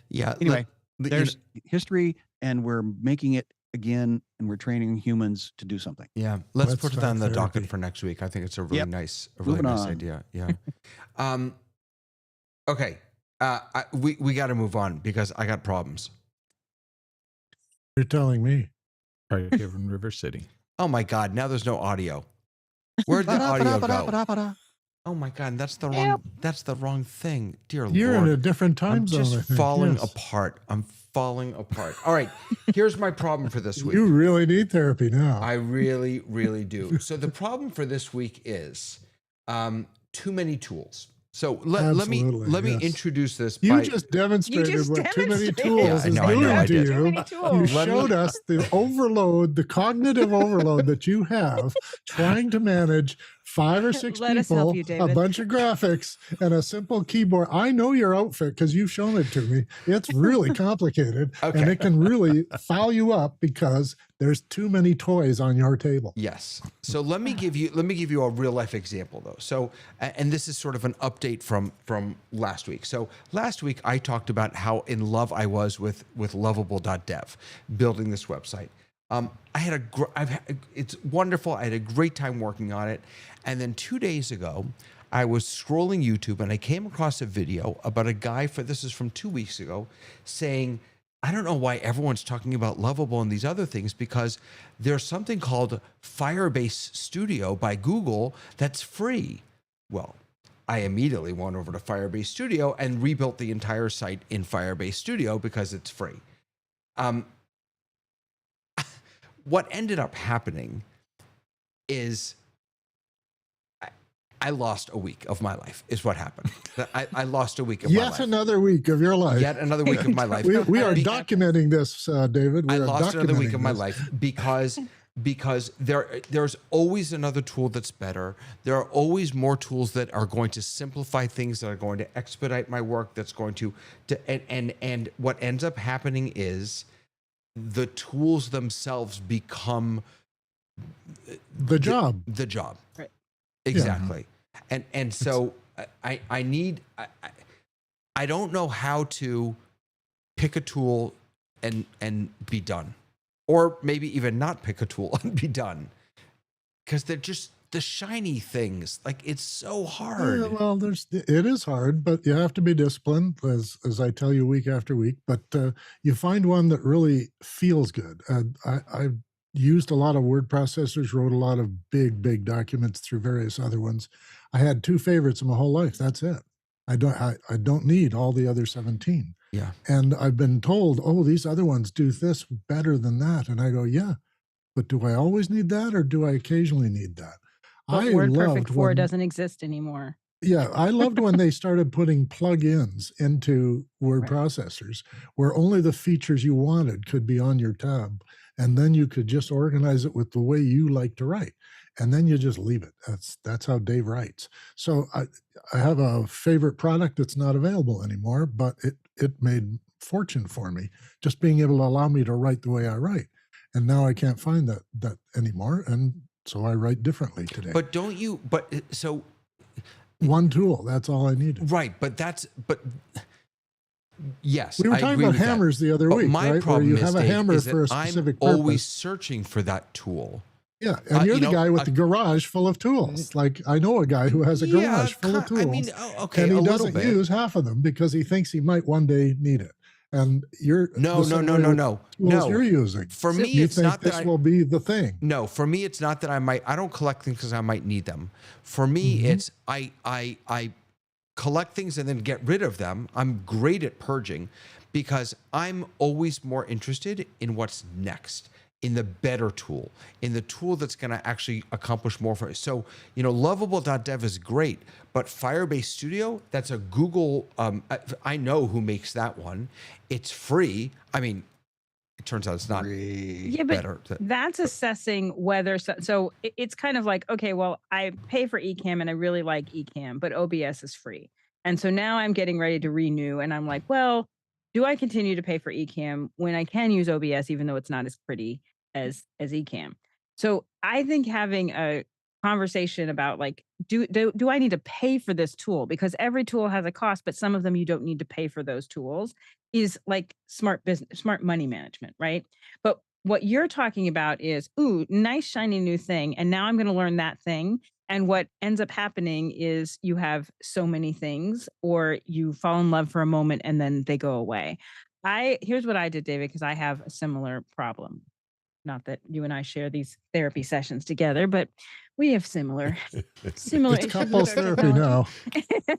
Yeah. Anyway, there's history, and we're making it again, and we're training humans to do something. Yeah, let's put it on the docket for next week. I think it's a really nice idea. Yeah. Okay. We got to move on because I got problems. You're telling me. Right here in River City. Oh my God! Now there's no audio. Where'd the audio go? Oh my God! That's the wrong thing, dear Lord. You're in a different time zone. I'm just falling apart. I'm falling apart. All right, here's my problem for this week. You really need therapy now. I really, really do. So the problem for this week is too many tools. So let me introduce this. You just demonstrated what too many tools is doing to you. You showed us the overload, the cognitive overload that you have trying to manage 5 or 6 people, a bunch of graphics, and a simple keyboard. I know your outfit because you've shown it to me. It's really complicated, and it can really foul you up because there's too many toys on your table. Yes. So let me give you a real life example though. So, and this is sort of an update from last week. So last week I talked about how in love I was with lovable.dev, building this website. It's wonderful. I had a great time working on it. And then 2 days ago, I was scrolling YouTube and I came across a video about a guy this is from 2 weeks ago, saying, I don't know why everyone's talking about Lovable and these other things, because there's something called Firebase Studio by Google that's free. Well, I immediately went over to Firebase Studio and rebuilt the entire site in Firebase Studio because it's free. What ended up happening is I lost a week of my life, is what happened. I lost a week of my life. Yet another week of your life. Yet another week of my life. We are documenting this, David. I lost another week of my life because there's always another tool that's better. There are always more tools that are going to simplify things, that are going to expedite my work, that's going to and what ends up happening is the tools themselves become the job. The job. Right. Exactly. Yeah. And so I don't know how to pick a tool and be done. Or maybe even not pick a tool and be done. Because they're just the shiny things. Like, it's so hard. Yeah, well, it is hard, but you have to be disciplined, as I tell you week after week. But you find one that really feels good. I used a lot of word processors, wrote a lot of big documents through various other ones. I had 2 favorites in my whole life. That's it. I don't need all the other 17. Yeah. And I've been told, oh, these other ones do this better than that. And I go, yeah, but do I always need that, or do I occasionally need that? But WordPerfect 4 doesn't exist anymore. Yeah, I loved when they started putting plugins into word processors where only the features you wanted could be on your tab. And then you could just organize it with the way you like to write. And then you just leave it. That's how Dave writes. So I have a favorite product that's not available anymore, but it made fortune for me, just being able to allow me to write the way I write. And now I can't find that anymore. And so I write differently today. But don't you, so. One tool, that's all I needed. Right, yes, we were talking about hammers the other week, my right? problem Where you have a hammer for a specific purpose. I'm always searching for that tool. Yeah, and you're the guy with the garage full of tools. Like, I know a guy who has a garage full of tools. I mean, okay, and he doesn't use half of them because he thinks he might one day need it. And you're No, the no, same no, way no, with no, tools you're no. using. For So- me, You it's think not that this will be the thing. No, for me, it's not that I don't collect things because I might need them. For me, Mhm. it's I collect things and then get rid of them. I'm great at purging because I'm always more interested in what's next, in the better tool, in the tool that's going to actually accomplish more for me. So, lovable.dev is great, but Firebase Studio, that's a Google, I know who makes that one. It's free. I mean, it turns out it's not Yeah, but better. that's assessing whether so it's kind of like, okay, well, I pay for Ecamm and I really like Ecamm, but OBS is free. And so now I'm getting ready to renew and I'm like, well, do I continue to pay for Ecamm when I can use OBS even though it's not as pretty as Ecamm? So I think having a conversation about like, do I need to pay for this tool? Because every tool has a cost, but some of them you don't need to pay for those tools is like smart business, smart money management, right? But what you're talking about is, ooh, nice shiny new thing. And now I'm going to learn that thing. And what ends up happening is you have so many things, or you fall in love for a moment and then they go away. Here's what I did, David, because I have a similar problem. Not that you and I share these therapy sessions together, but we have similar similar It's issues couples with our therapy technology. now.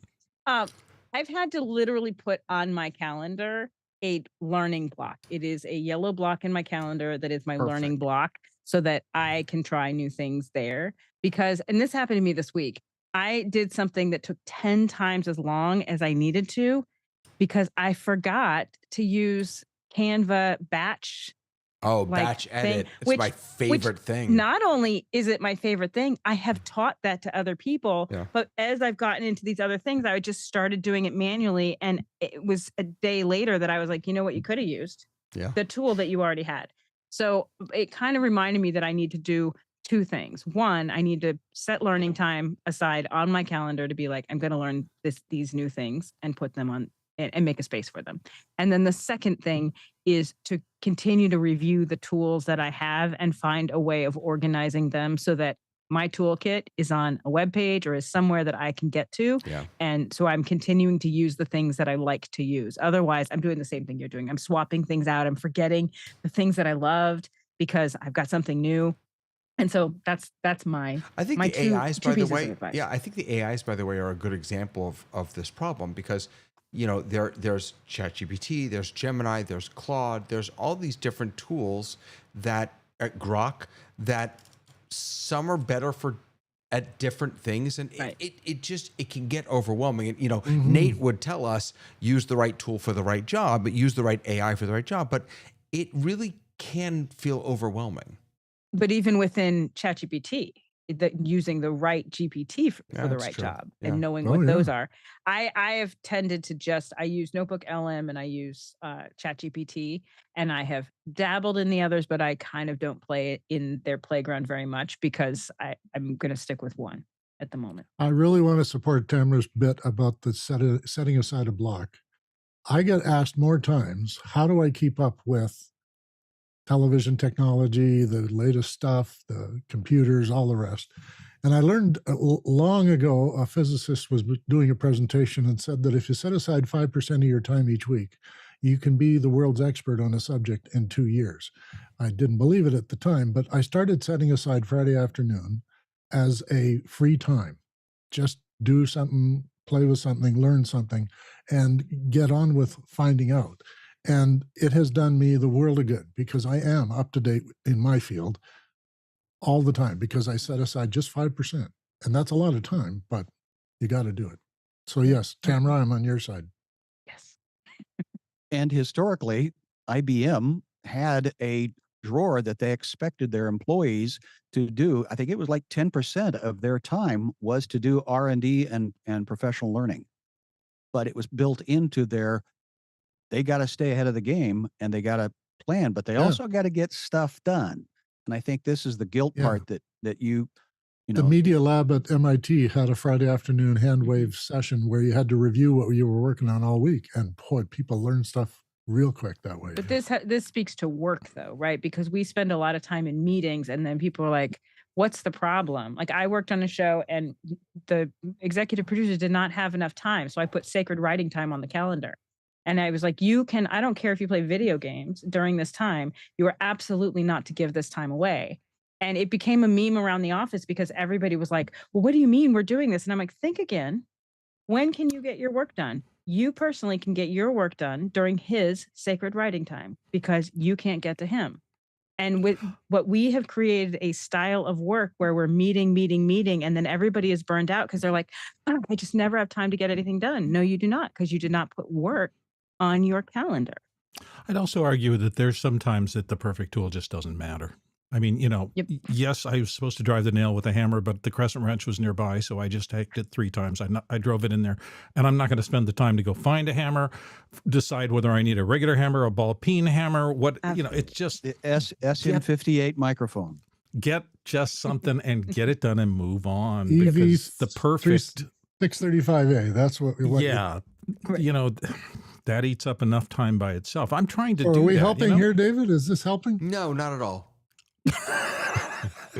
um, I've had to literally put on my calendar a learning block. It is a yellow block in my calendar that is my learning Perfect. block so that I can try new things there. And this happened to me this week. I did something that took 10 times as long as I needed to because I forgot to use Canva batch Oh, like batch thing, edit. It's my which favorite thing. not only is it my favorite thing, I have taught that to other people. Yeah. But as I've gotten into these other things, I just started doing it manually. And it was a day later that I was like, you know what, you could have used Yeah. the tool that you already had. So it kind of reminded me that I need to do two things. One, I need to set learning time aside on my calendar to be like, I'm going to learn these new things and put them on and make a space for them. And then the second thing is to continue to review the tools that I have and find a way of organizing them so that my toolkit is on a web page or is somewhere that I can get to. Yeah. And so I'm continuing to use the things that I like to use. Otherwise, I'm doing the same thing you're doing. I'm swapping things out. I'm forgetting the things that I loved because I've got something new. And so that's my I think my the AIs, two by the pieces of way, advice. I think the AIs, by the way, are a good example of this problem because, there's ChatGPT, there's Gemini, there's Claude, there's all these different tools that Grok that some are better at different things, and Right. it can get overwhelming. And Mhm. Nate would tell us use the right tool for the right job, but use the right AI for the right job. But it really can feel overwhelming. But even within ChatGPT, using the right GPT for Yeah, the that's right true. job Yeah. and knowing Oh, what those yeah. are. I have tended to I use Notebook LM and I use ChatGPT, and I have dabbled in the others, but I kind of don't play it in their playground very much because I'm going to stick with one at the moment. I really want to support Tamara's bit about the setting aside a block. I get asked more times, how do I keep up with television technology, the latest stuff, the computers, all the rest? And I learned long ago, a physicist was doing a presentation and said that if you set aside 5% of your time each week, you can be the world's expert on a subject in 2 years. I didn't believe it at the time, but I started setting aside Friday afternoon as a free time. Just do something, play with something, learn something, and get on with finding out. And it has done me the world of good because I am up to date in my field all the time because I set aside just 5%. And that's a lot of time, but you got to do it. So, yes, Tamara, I'm on your side. Yes. And historically, IBM had a drawer that they expected their employees to do. I think it was like 10% of their time was to do R&D and professional learning. But it was built into they got to stay ahead of the game and they got to plan, but they Yeah. also got to get stuff done. And I think this is the guilt Yeah. part that you The know, Media Lab at MIT had a Friday afternoon hand wave session where you had to review what you were working on all week. And boy, people learn stuff real quick that way. But this speaks to work though, right? Because we spend a lot of time in meetings and then people are like, what's the problem? Like I worked on a show and the executive producer did not have enough time. So I put sacred writing time on the calendar. And I was like, I don't care if you play video games during this time, you are absolutely not to give this time away. And it became a meme around the office because everybody was like, well, what do you mean we're doing this? And I'm like, think again. When can you get your work done? You personally can get your work done during his sacred writing time because you can't get to him. And with what we have created a style of work where we're meeting, and then everybody is burned out because they're like, oh, I just never have time to get anything done. No, you do not, because you did not put work on your calendar. I'd also argue that there's sometimes that the perfect tool just doesn't matter. I mean, Yep. yes, I was supposed to drive the nail with a hammer, but the crescent wrench was nearby, so I just hacked it 3 times. I drove it in there, and I'm not going to spend the time to go find a hammer, decide whether I need a regular hammer, a ball peen hammer, it's just The SM58 microphone. get just something and get it done and move on, EV because the perfect 635A. That's what. yeah, that eats up enough time by itself. I'm trying to Are do we that, helping here, David? Is this helping? No, not at all.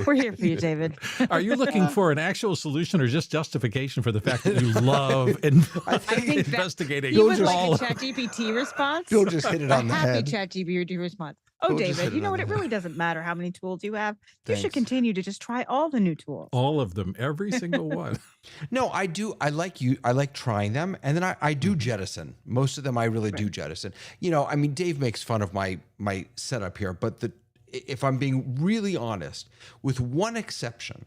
We're here for you, David. Are you looking for an actual solution or just justification for the fact that you love and I think investigating He would all like a of ChatGPT response. Bill just hit it on the happy head. ChatGPT response. Oh, Bill just hit David, it you know on what? the It head. really doesn't matter how many tools you have. You should Thanks. continue to just try all the new tools. all of them, every single one? No, I do. I like trying them, and then I do jettison. Most of them I really do jettison. I mean, Dave makes fun of my setup here, but if I'm being really honest, with one exception,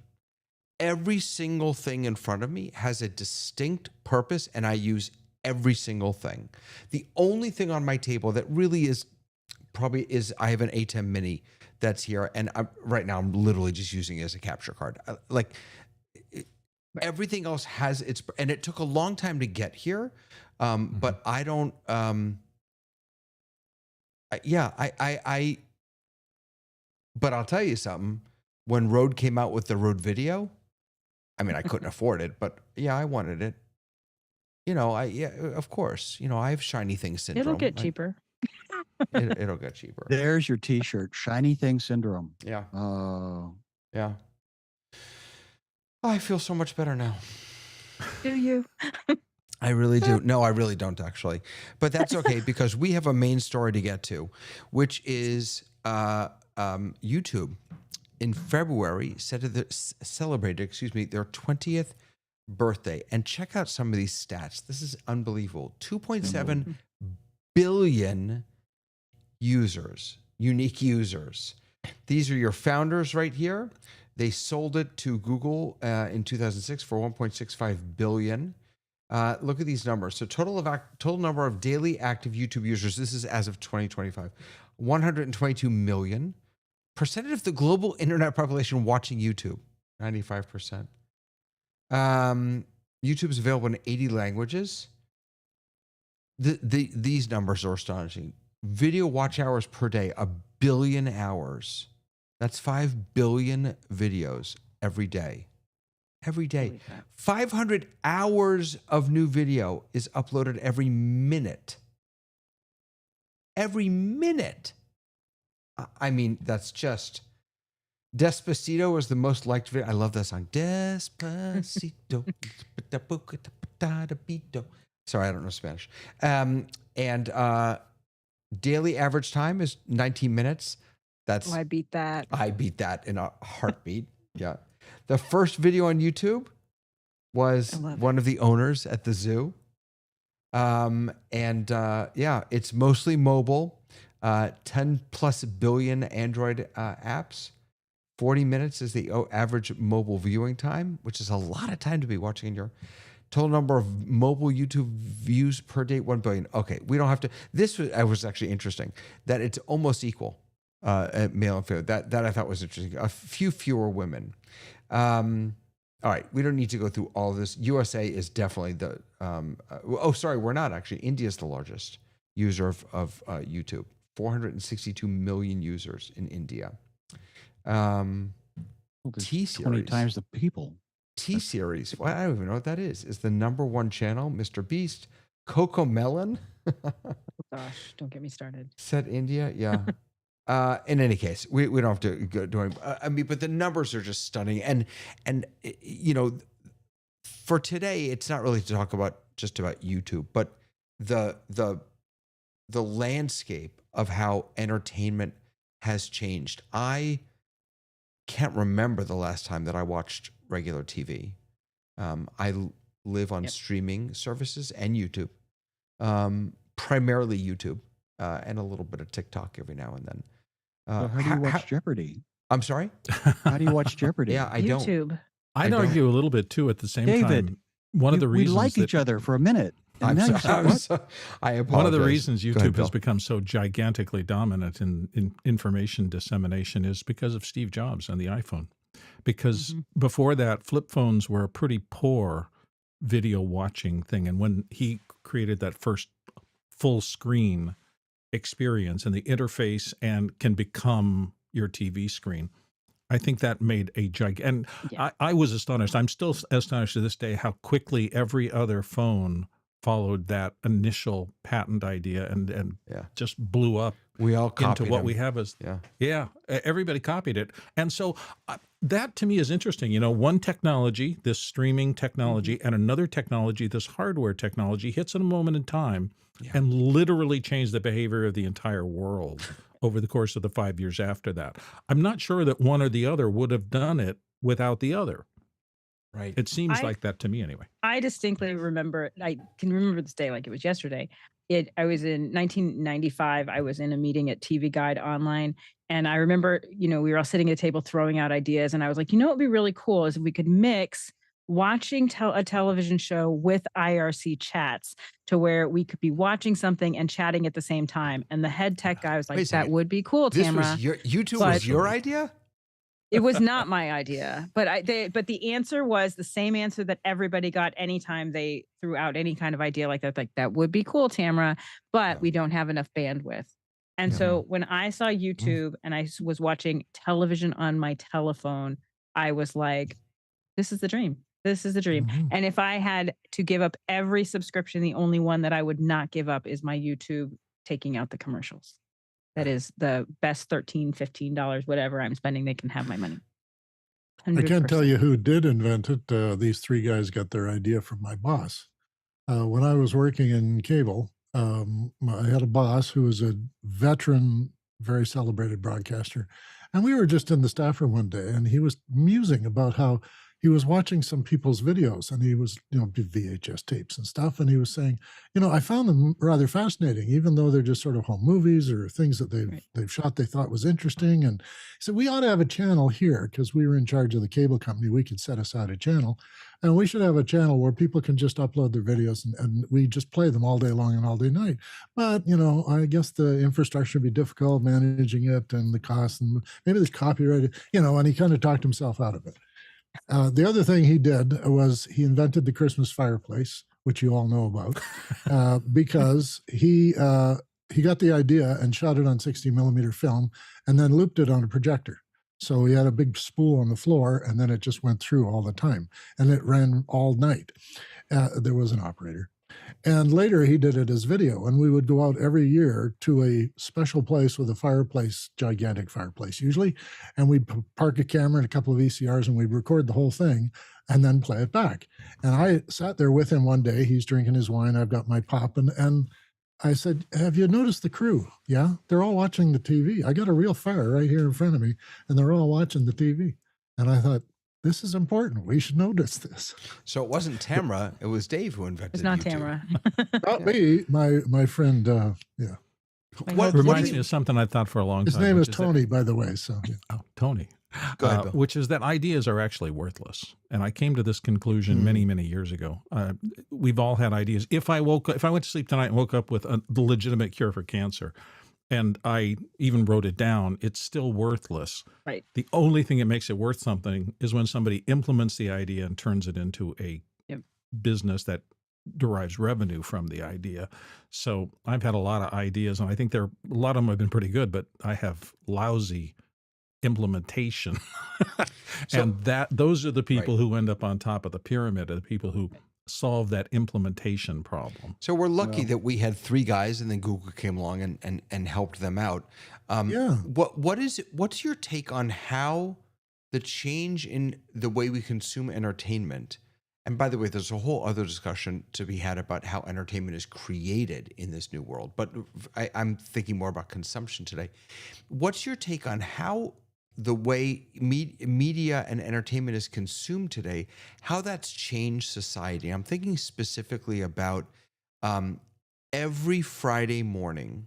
every single thing in front of me has a distinct purpose, and I use every single thing. The only thing on my table that really is I have an A10 Mini that's here, and right now I'm literally just using it as a capture card. Everything else has its, and it took a long time to get here, but I don't. But I'll tell you something. When Rode came out with the Rode Video, I mean, I couldn't afford it, but yeah, I wanted it. Of course. I have shiny thing syndrome. It'll get cheaper. It'll get cheaper. There's your T-shirt, shiny thing syndrome. Yeah. Oh, Yeah. Oh, I feel so much better now. Do you? I really do. No, I really don't actually. But that's okay because we have a main story to get to, which is YouTube in February celebrated their 20th birthday. And check out some of these stats. This is unbelievable. 2.7 billion users, unique users. These are your founders right here. They sold it to Google in 2006 for 1.65 billion. Look at these numbers. So total number of daily active YouTube users. This is as of 2025, 122 million. Percentage of the global internet population watching YouTube, 95%. YouTube is available in 80 languages. These numbers are astonishing. Video watch hours per day, 1 billion hours. That's 5 billion videos every day. Every day. 500 hours of new video is uploaded every minute. Every minute. I mean, that's just... Despacito is the most liked video. I love that song. Despacito. Sorry, I don't know Spanish. And daily average time is 19 minutes. That's I beat that. I beat that in a heartbeat. Yeah. The first video on YouTube was one of the owners at the zoo. It's mostly mobile. 10 plus billion Android apps. 40 minutes is the average mobile viewing time, which is a lot of time to be watching in your total number of mobile YouTube views per day, 1 billion. Okay, we don't have to. This was actually interesting that it's almost equal, male and female. That I thought was interesting. A few fewer women. All right, we don't need to go through all of this. USA is definitely the. We're not actually. India is the largest user of YouTube. 462 million users in India. T-Series. 20 times the people. T-Series. Well, I don't even know what that is the number one channel. Mr. Beast. Coco Melon. Gosh, don't get me started. Said India. Yeah. In any case, we don't have to go doing. But the numbers are just stunning. And for today, it's not really to talk about just about YouTube, but the the landscape of how entertainment has changed. I can't remember the last time that I watched regular TV. I live on streaming services and YouTube, primarily YouTube, and a little bit of TikTok every now and then. So how do you watch Jeopardy? I'm sorry? How do you watch Jeopardy? Yeah, I don't. YouTube. I'd argue a little bit too at the same David, time. One of the we reasons like each other for a minute. And I'm now you sorry. say, what? I apologize. One of the reasons Go YouTube ahead, has Bill. become so gigantically dominant in information dissemination is because of Steve Jobs and the iPhone. Because before that, flip phones were a pretty poor video watching thing. And when he created that first full screen experience and the interface and can become your TV screen, I think that made a and I was astonished. I'm still astonished to this day how quickly every other phone followed that initial patent idea and just blew up. We all copied into what him. we have as everybody copied it. And so that to me is interesting. You know, one technology, this streaming technology, and another technology, this hardware technology, hits at a moment in time and literally changed the behavior of the entire world over the course of the 5 years after that. I'm not sure that one or the other would have done it without the other. Right. It seems like that to me anyway. I distinctly remember, I can remember this day like it was yesterday. I was in 1995. I was in a meeting at TV Guide Online. And I remember, we were all sitting at a table throwing out ideas. And I was like, what would be really cool is if we could mix watching a television show with IRC chats to where we could be watching something and chatting at the same time. And the head tech guy was like, that would be cool, Tamara. YouTube was your idea? It was not my idea, but the answer was the same answer that everybody got anytime they threw out any kind of idea like that. Like, that would be cool, Tamara, but we don't have enough bandwidth. And so when I saw YouTube and I was watching television on my telephone, I was like, this is the dream. This is the dream. And if I had to give up every subscription, the only one that I would not give up is my YouTube taking out the commercials. That is the best $13, $15, whatever I'm spending, they can have my money. 100%. I can't tell you who did invent it. These three guys got their idea from my boss. When I was working in cable, I had a boss who was a veteran, very celebrated broadcaster. And we were just in the staff room one day, and he was musing about how he was watching some people's videos, and he was, VHS tapes and stuff. And he was saying, I found them rather fascinating, even though they're just sort of home movies or things that they've shot they thought was interesting. And he said, we ought to have a channel here because we were in charge of the cable company. We could set aside a channel, and we should have a channel where people can just upload their videos and we just play them all day long and all day night. But, I guess the infrastructure would be difficult managing it and the cost, and maybe there's copyright, and he kind of talked himself out of it. The other thing he did was he invented the Christmas fireplace, which you all know about, because he got the idea and shot it on 60 millimeter film and then looped it on a projector. So he had a big spool on the floor, and then it just went through all the time, and it ran all night. There was an operator. And later he did it as video, and we would go out every year to a special place with a fireplace, gigantic fireplace usually, and we'd park a camera and a couple of VCRs, and we'd record the whole thing and then play it back. And I sat there with him one day. He's drinking his wine. I've got my pop, and I said, have you noticed the crew? Yeah, they're all watching the TV. I got a real fire right here in front of me, and they're all watching the TV. And I thought, this is important. We should notice this. So it wasn't Tamara. It was Dave who invented it. It's not YouTube. Tamara. Not me, my friend, yeah. What Reminds me of something I thought for a long His time. name is which Tony, by the way. So yeah. Oh, Tony. Go ahead, Bill. Which is that ideas are actually worthless. And I came to this conclusion many, many years ago. We've all had ideas. If I went to sleep tonight and woke up with the legitimate cure for cancer, and I even wrote it down, it's still worthless. Right. The only thing that makes it worth something is when somebody implements the idea and turns it into a business that derives revenue from the idea. So I've had a lot of ideas, and I think a lot of them have been pretty good, but I have lousy implementation. And those are the people who end up on top of the pyramid, are the people who solve that implementation problem. So we're lucky that we had three guys, and then Google came along and helped them out. What's your take on how the change in the way we consume entertainment And by the way, there's a whole other discussion to be had about how entertainment is created in this new world. But I'm thinking more about consumption today. What's your take on how the way media and entertainment is consumed today, how that's changed society? I'm thinking specifically about every Friday morning,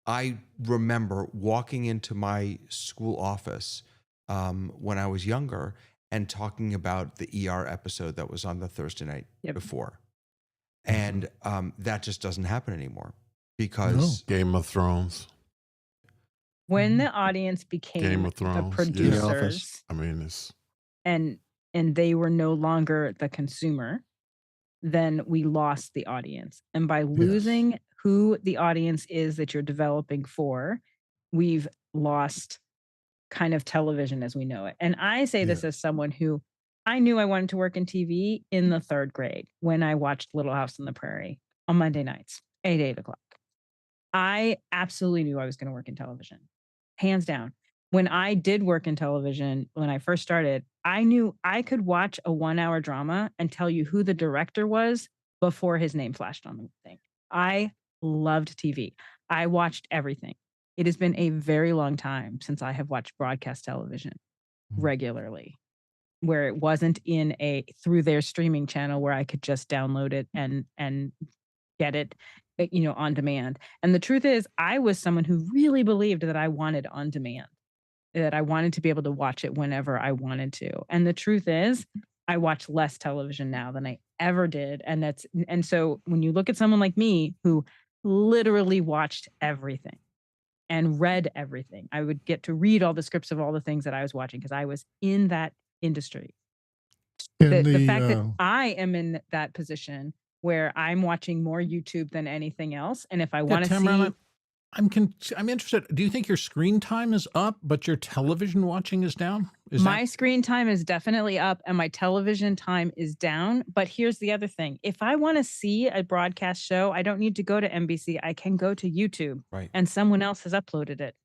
I remember walking into my school office when I was younger and talking about the ER episode that was on the Thursday night before. And that just doesn't happen anymore because Game of Thrones. When the audience became Game of the Thrones. producers, I mean, it's and they were no longer the consumer, then we lost the audience. And by losing who the audience is that you're developing for, we've lost kind of television as we know it. And I say this as someone who I knew I wanted to work in TV in the 3rd grade when I watched Little House on the Prairie on Monday nights, 8 o'clock. I absolutely knew I was going to work in television, hands down. When I did work in television, when I first started, I knew I could watch a 1-hour drama and tell you who the director was before his name flashed on the thing. I loved TV. I watched everything. It has been a very long time since I have watched broadcast television regularly, where it wasn't in through their streaming channel where I could just download it and get it, on demand. And the truth is, I was someone who really believed that I wanted on demand, that I wanted to be able to watch it whenever I wanted to. And the truth is, I watch less television now than I ever did. And so when you look at someone like me who literally watched everything and read everything, I would get to read all the scripts of all the things that I was watching because I was in that industry. The fact that I am in that position where I'm watching more YouTube than anything else, and if I want to Tamara, see, I'm interested. Do you think your screen time is up, but your television watching is down? my screen time is definitely up and my television time is down. But here's the other thing. If I want to see a broadcast show, I don't need to go to NBC. I can go to YouTube, and someone else has uploaded it.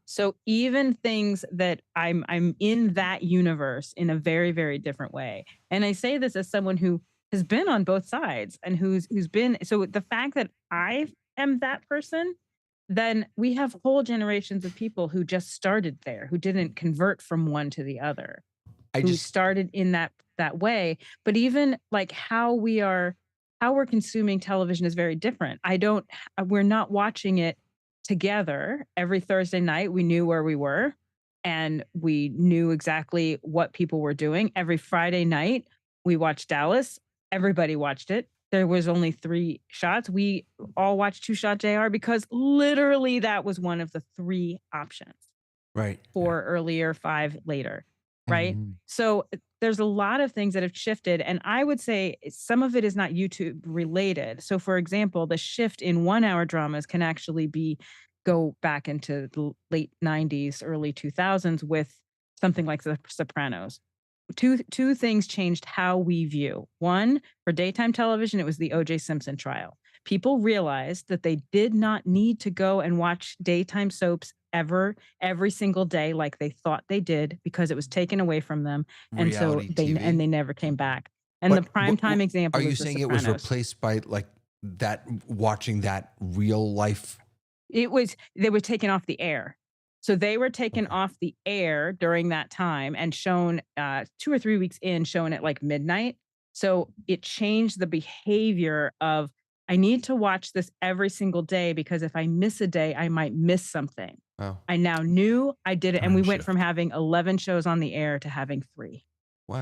So even things that I'm in that universe in a very, very different way. And I say this as someone who has been on both sides and who's been, so the fact that I am that person, then we have whole generations of people who just started there, who didn't convert from one to the other, who started in that way. But even like how we're consuming television is very different. We're not watching it together every Thursday night. We knew where we were and we knew exactly what people were doing. Every Friday night, we watched Dallas. Everybody watched it. There was only 3 shots. We all watched 2 Shot JR because literally that was one of the 3 options. 4 earlier, 5 later. Right. So there's a lot of things that have shifted. And I would say some of it is not YouTube related. So for example, the shift in 1-hour dramas can actually go back into the late 90s, early 2000s with something like The Sopranos. Two things changed how we view. One, for daytime television, it was the O.J. Simpson trial. People realized that they did not need to go and watch daytime soaps every single day like they thought they did because it was taken away from them, and Reality they TV. never came back. And the primetime example Are you is The saying it was Sopranos. replaced by like that, watching that real life? They were taken off the air. So they were taken off the air during that time and shown 2 or 3 weeks in, shown at like midnight. So it changed the behavior of, I need to watch this every single day because if I miss a day, I might miss something. Wow. I now knew I did it. And we went shift. from having 11 shows on the air to having 3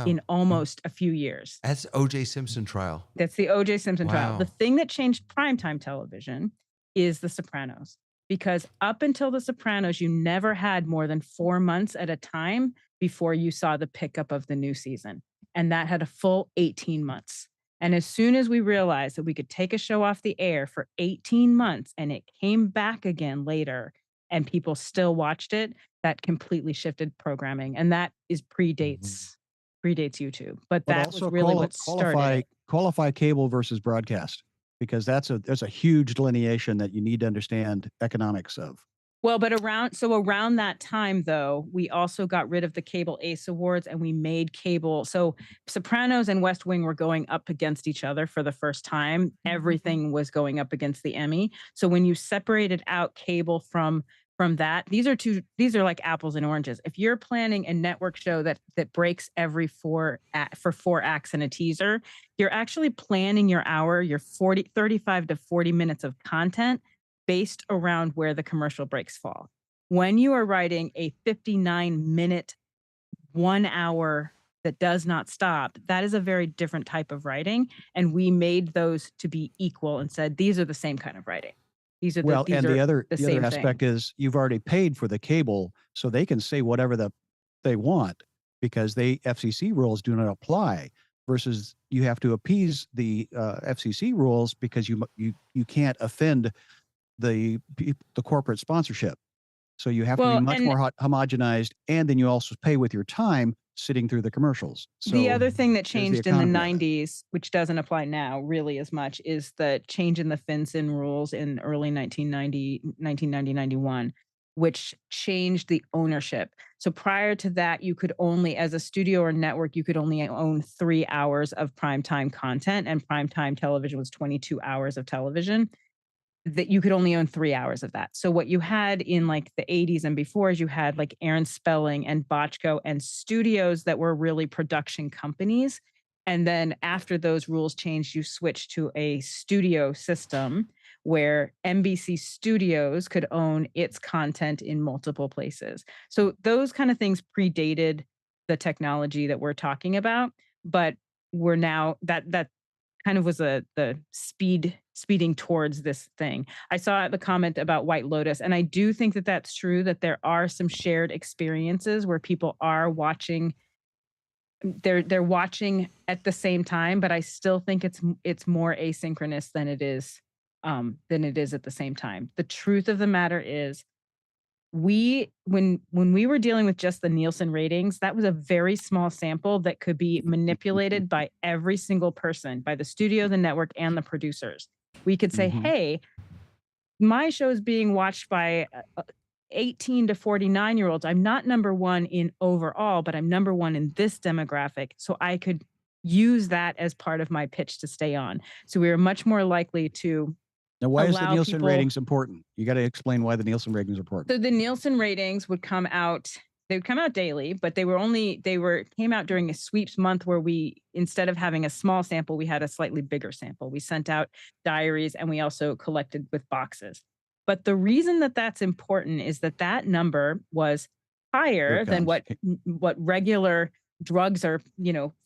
in almost a few years. That's O.J. Simpson trial. That's the O.J. Simpson trial. Wow. The thing that changed primetime television is The Sopranos. Because up until The Sopranos, you never had more than 4 months at a time before you saw the pickup of the new season. And that had a full 18 months. And as soon as we realized that we could take a show off the air for 18 months and it came back again later and people still watched it, that completely shifted programming. And that is predates YouTube. But that was also really what started it. qualify cable versus broadcast, because there's a huge delineation that you need to understand economics of. Well, but around that time though, we also got rid of the cable Ace Awards and we made cable. So Sopranos and West Wing were going up against each other for the first time. Everything was going up against the Emmy. So when you separated out cable from that, these are like apples and oranges. If you're planning a network show that breaks every for 4 acts and a teaser, you're actually planning your hour, your 35 to 40 minutes of content based around where the commercial breaks fall. When you are writing a 59-minute, 1 hour that does not stop, that is a very different type of writing. And we made those to be equal and said, these are the same kind of writing. These are Well, and the other the the other same aspect thing. is you've already paid for the cable, so they can say whatever they want because FCC rules do not apply. Versus you have to appease the FCC rules because you can't offend the corporate sponsorship. So you have to be Well, much and more homogenized, and then you also pay with your time sitting through the commercials. the So other thing that there's the changed in the economy of it. 90s, which doesn't apply now really as much, is the change in the FinCEN rules in early 1990, 91, which changed the ownership. So prior to that, you could only, as a studio or network, you could only own 3 hours of primetime content, and primetime television was 22 hours of television. That you could only own 3 hours of that. So what you had in like the 80s and before is you had like Aaron Spelling and Botchko and studios that were really production companies. And then after those rules changed, you switched to a studio system where NBC Studios could own its content in multiple places. So those kind of things predated the technology that we're talking about, but we're now that kind of was the speeding towards this thing. I saw the comment about White Lotus, and I do think that that's true, that there are some shared experiences where people are watching they're watching at the same time, but I still think it's more asynchronous than it is at the same time. The truth of the matter is when we were dealing with just the Nielsen ratings, that was a very small sample that could be manipulated by every single person, by the studio, the network, and the producers. We could say, Mhm. hey, my show is being watched by 18 to 49-year-olds. I'm not number one in overall, but I'm number one in this demographic. So I could use that as part of my pitch to stay on. So we were much more likely to Now, why is the allow Nielsen people. ratings important? You got to explain why the Nielsen ratings are important. So the Nielsen ratings would come out, they would come out daily, but came out during a sweeps month where we, instead of having a small sample, we had a slightly bigger sample. We sent out diaries and we also collected with boxes. But the reason that that's important is that number was Here higher it than comes. what regular drugs are,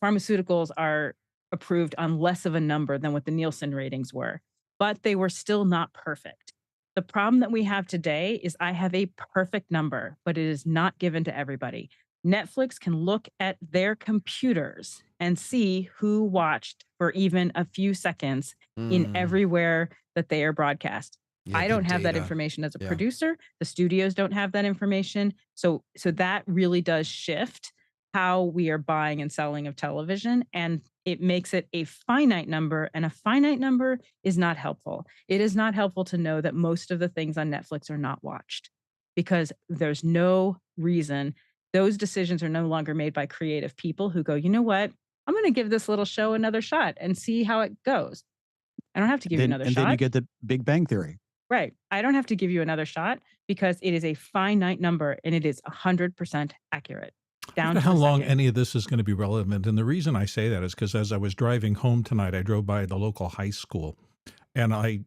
pharmaceuticals are approved on less of a number than what the Nielsen ratings were, but they were still not perfect. The problem that we have today is I have a perfect number, but it is not given to everybody. Netflix can look at their computers and see who watched for even a few seconds in everywhere that they are broadcast. Yeah, I the don't have that data. information as a Yeah. producer. The studios don't have that information. So that really does shift how we are buying and selling of television, and it makes it a finite number, and a finite number is not helpful. It is not helpful to know that most of the things on Netflix are not watched because there's no reason. Those decisions are no longer made by creative people who go, you know what? I'm going to give this little show another shot and see how it goes. I don't have to give you another And then you shot. get the Big Bang Theory. Right. I don't have to give you another shot because it is a finite number and it is 100% accurate. I Down wonder to how the long second. any of this is going to be relevant. And the reason I say that is because as I was driving home tonight, I drove by the local high school and I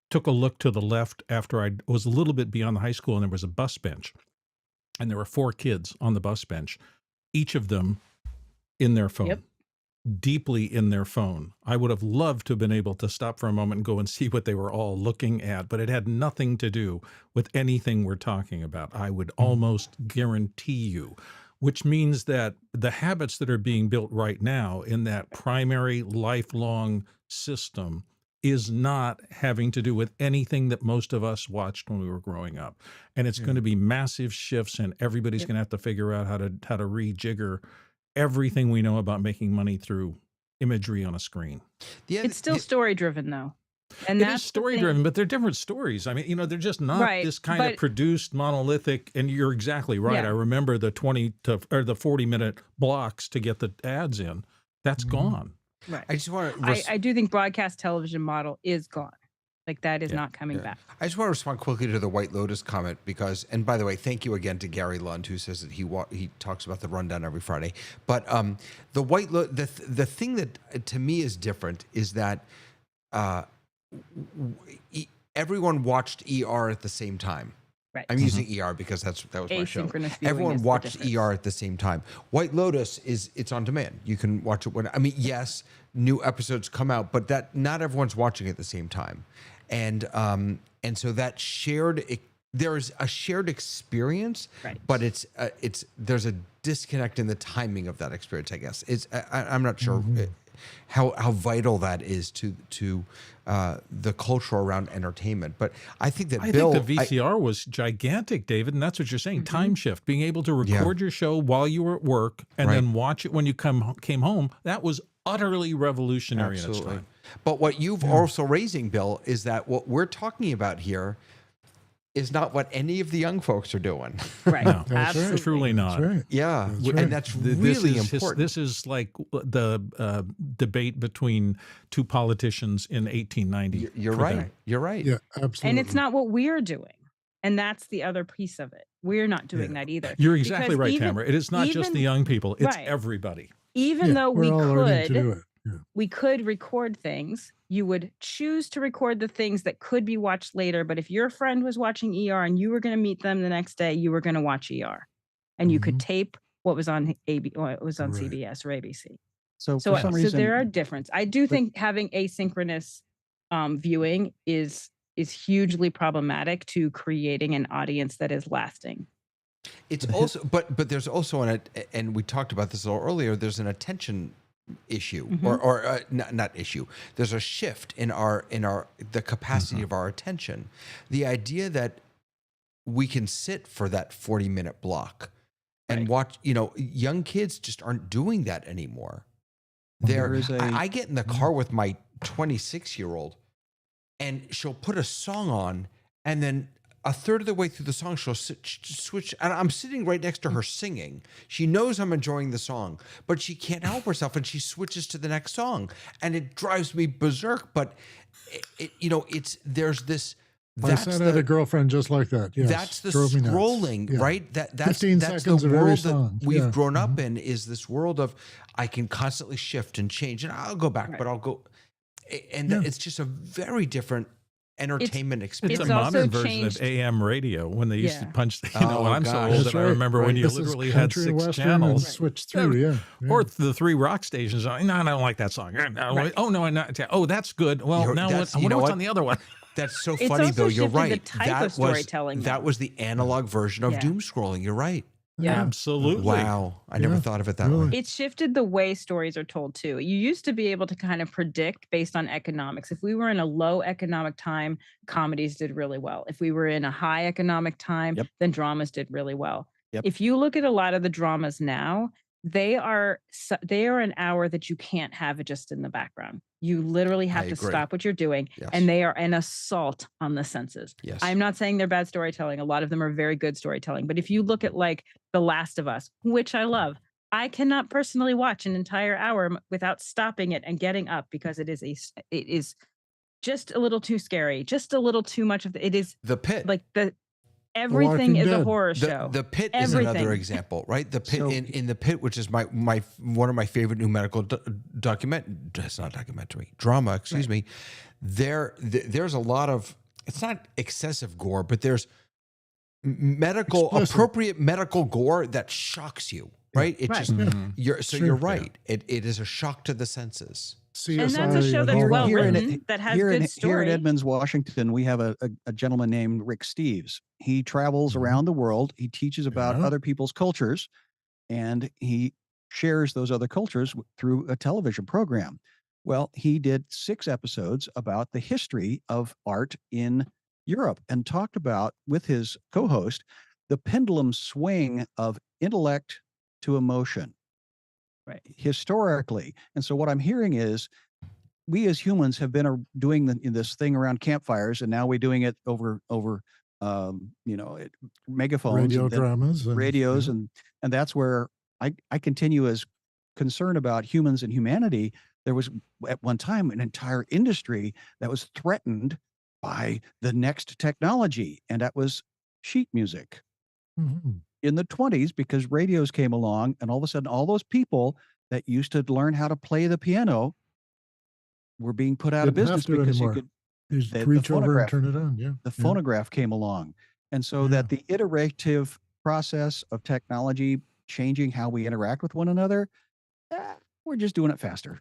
took a look to the left after I was a little bit beyond the high school and there was a bus bench. And there were 4 kids on the bus bench, each of them in their phone. Yep. Deeply in their phone. I would have loved to have been able to stop for a moment and go and see what they were all looking at, but it had nothing to do with anything we're talking about. I would almost guarantee you, which means that the habits that are being built right now in that primary lifelong system is not having to do with anything that most of us watched when we were growing up. And it's Yeah. going to be massive shifts and everybody's Yep. going to have to figure out how to rejigger everything we know about making money through imagery on a screen. The other, It's still story driven though. And It is that's the story thing. driven, but they're different stories. I mean, they're just not Right, this kind of but produced monolithic. And you're exactly right. yeah. I remember the 40-minute blocks to get the ads in. That's gone. Right. I just want to. I do think broadcast television model is gone. Like that is not coming back. I just want to respond quickly to the White Lotus comment because, and by the way, thank you again to Gary Lund who says that he talks about the rundown every Friday. But the White the thing that to me is different is that everyone watched ER at the same time. Right. I'm using ER because that was my show. Asynchronous viewing Everyone is the watched difference. ER at the same time. White Lotus it's on demand. You can watch it when yes, new episodes come out, but that not everyone's watching it at the same time. And so that there's a shared experience, Right. but there's a disconnect in the timing of that experience. I guess I'm not sure how vital that is to the culture around entertainment. But I think that I Bill, think the VCR was gigantic, David, and that's what you're saying. Time shift, being able to record your show while you were at work and then watch it when you came home. That was utterly revolutionary in its time. But what you've also raising, Bill, is that what we're talking about here is not what any of the young folks are doing. Right. That's right. Absolutely. Truly not. That's right. Yeah, That's right. and that's really important. This is like the debate between two politicians in 1890. You're for right. them. You're right. Yeah, absolutely. And it's not what we're doing. And that's the other piece of it. We're not doing that either. You're exactly Because right, even- Tamara. It is not just even- the young people; it's Right. everybody. Even though we're all learning to do it. Yeah. we could record things, you would choose to record the things that could be watched later. But if your friend was watching ER and you were going to meet them the next day, you were going to watch ER, and you could tape what was on what was on Right. CBS or ABC. So So, for some reason, there are differences. I do think having asynchronous viewing is hugely problematic to creating an audience that is lasting. It's also, but there's also and we talked about this a little earlier. There's an attention issue, or not issue. There's a shift in the capacity of our attention. The idea that we can sit for that 40-minute block and watch. Young kids just aren't doing that anymore. I get in the car with my 26-year-old, and she'll put a song on, and then a third of the way through the song, she'll switch, and I'm sitting right next to her singing. She knows I'm enjoying the song, but she can't help herself, and she switches to the next song, and it drives me berserk. But there's this. I sat at a girlfriend just like that. Yes, that's the drove me nuts. scrolling, Yeah. right? That's 15 the seconds of every world that song. we've grown up in. Is this world of I can constantly shift and change, and I'll go back, but I'll go, and it's just a very different entertainment experience. It's a also modern version changed- of AM radio when they used to punch. Oh, I'm so gosh. old That's that I right. remember when you This is literally had country 6 and Western channels. and switched through. Yeah. Or the 3 rock stations. No, I don't like that song. Oh no, I'm not. Oh, that's good. Well, now that's- I you wonder know what's what? on the other one. That's so It's funny, also Bill. You're shifted the right. type of storytelling, that though. was the analog version of Yeah. doom scrolling. You're right. Yeah. Absolutely. Wow, I never Yeah, thought of it that really. way. It's shifted the way stories are told too. You used to be able to kind of predict based on economics. If we were in a low economic time, comedies did really well. If we were in a high economic time, Yep. then dramas did really well. Yep. If you look at a lot of the dramas now, they are an hour that you can't have it just in the background. You literally have I to agree. stop what you're doing, Yes. and they are an assault on the senses. Yes. I'm not saying they're bad storytelling. A lot of them are very good storytelling. But if you look at like The Last of Us, which I love, I cannot personally watch an entire hour without stopping it and getting up because it is just a little too scary, just a little too much of it is The Pit. like everything Walking is a Dead. horror show. The Pit is another Everything. example, right? The Pit So- in The Pit, which is my one of my favorite new medical it's not documentary drama. Excuse me. There's a lot of, it's not excessive gore, but there's Explicit. appropriate medical gore that shocks you, right? It Right. just you're Sure. right. It is a shock to the senses. CSI And that's a show at that's home. well Here in- written, that has here good in story. Edmonds, Washington, we have a gentleman named Rick Steves. He travels Mhm. around the world. He teaches about Yeah. other people's cultures, and he shares those other cultures through a television program. Well, he did 6 episodes about the history of art in Europe and talked about, with his co-host, the pendulum swing of intellect to emotion. Right. Historically. And so what I'm hearing is we as humans have been doing this thing around campfires, and now we're doing it over megaphones Radio and then dramas and radios, yeah. and that's where I continue as concerned about humans and humanity. There was at one time an entire industry that was threatened by the next technology, and that was sheet music Mhm. in the 20s, because radios came along, and all of a sudden all those people that used to learn how to play the piano were being put out of Didn't have business to because you anymore. could You just the reach over and phonograph turn it on. Yeah. the Yeah. phonograph came along. And so Yeah. that the iterative process of technology changing how we interact with one another, we're just doing it faster.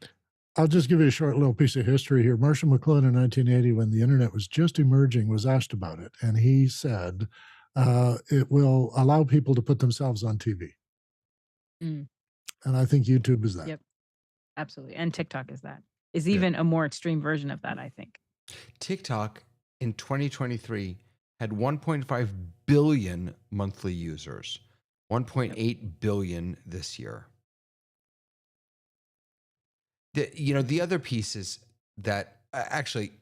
I'll just give you a short little piece of history here. Marshall McLuhan in 1980, when the internet was just emerging, was asked about it. And he said, it will allow people to put themselves on TV. Mm, And I think YouTube is that. yep, absolutely. And TikTok is Yeah. even a more extreme version of that, I think. TikTok in 2023 had 1.5 billion monthly users, 1.8 billion this year. The other piece is that actually,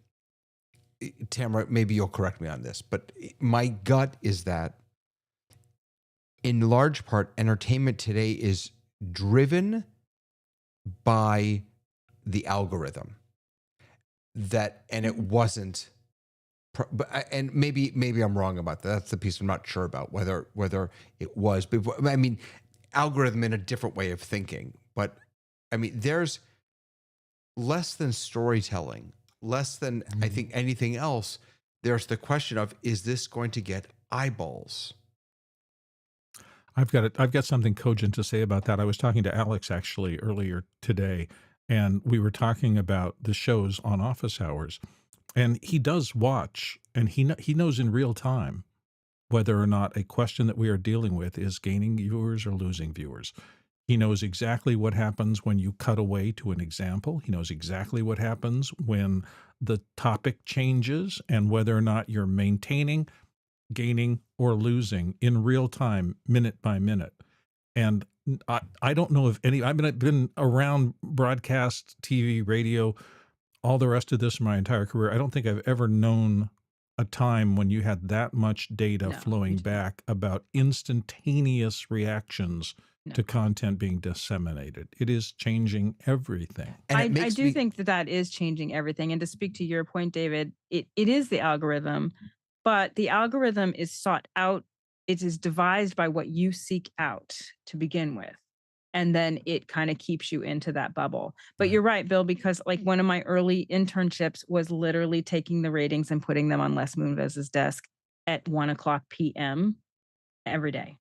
Tamara, maybe you'll correct me on this, but my gut is that in large part, entertainment today is driven by the algorithm. And it wasn't. And maybe I'm wrong about that. That's the piece I'm not sure about whether it was. But I mean, algorithm in a different way of thinking. But I mean, there's less than storytelling, less than I think anything else. There's the question of, is this going to get eyeballs? I've got something cogent to say about that. I was talking to Alex actually earlier today, and we were talking about the shows on office hours. And he does watch, and he knows in real time whether or not a question that we are dealing with is gaining viewers or losing viewers. He knows exactly what happens when you cut away to an example. He knows exactly what happens when the topic changes and whether or not you're maintaining, gaining, or losing in real time, minute by minute. And I don't know if I've been around broadcast, TV, radio, all the rest of this in my entire career. I don't think I've ever known a time when you had that much data No, flowing me too. back about instantaneous reactions No. to content being disseminated. It is changing everything. And it I makes do me think that is changing everything. And to speak to your point, David, it is the algorithm, but the algorithm is sought out. It is devised by what you seek out to begin with. And then it kind of keeps you into that bubble. But you're right, Bill, because like one of my early internships was literally taking the ratings and putting them on Les Moonves's desk at 1:00 p.m. every day.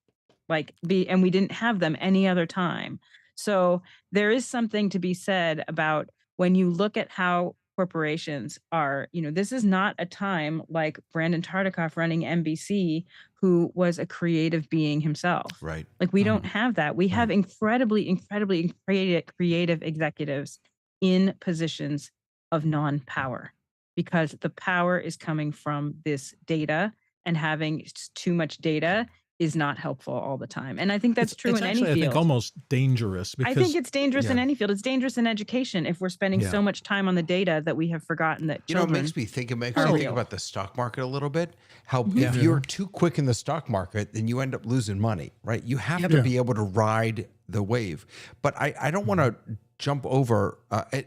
And we didn't have them any other time. So there is something to be said about when you look at how corporations are, this is not a time like Brandon Tartikoff running NBC, who was a creative being himself. right. Like we don't have that. We have Right. incredibly creative executives in positions of non-power, because the power is coming from this data, and having too much data is not helpful all the time. And I think that's true It's in actually, any I think, field. almost dangerous I because think it's dangerous in Yeah. any field. It's dangerous in education if we're spending Yeah. so much time on the data that we have forgotten that It children. makes me think. It makes are me think real. about the stock market a little bit. How Mhm. if Yeah. you're too quick in the stock market, then you end up losing money, right? You have to Yeah. be able to ride the wave. But I don't want to jump over.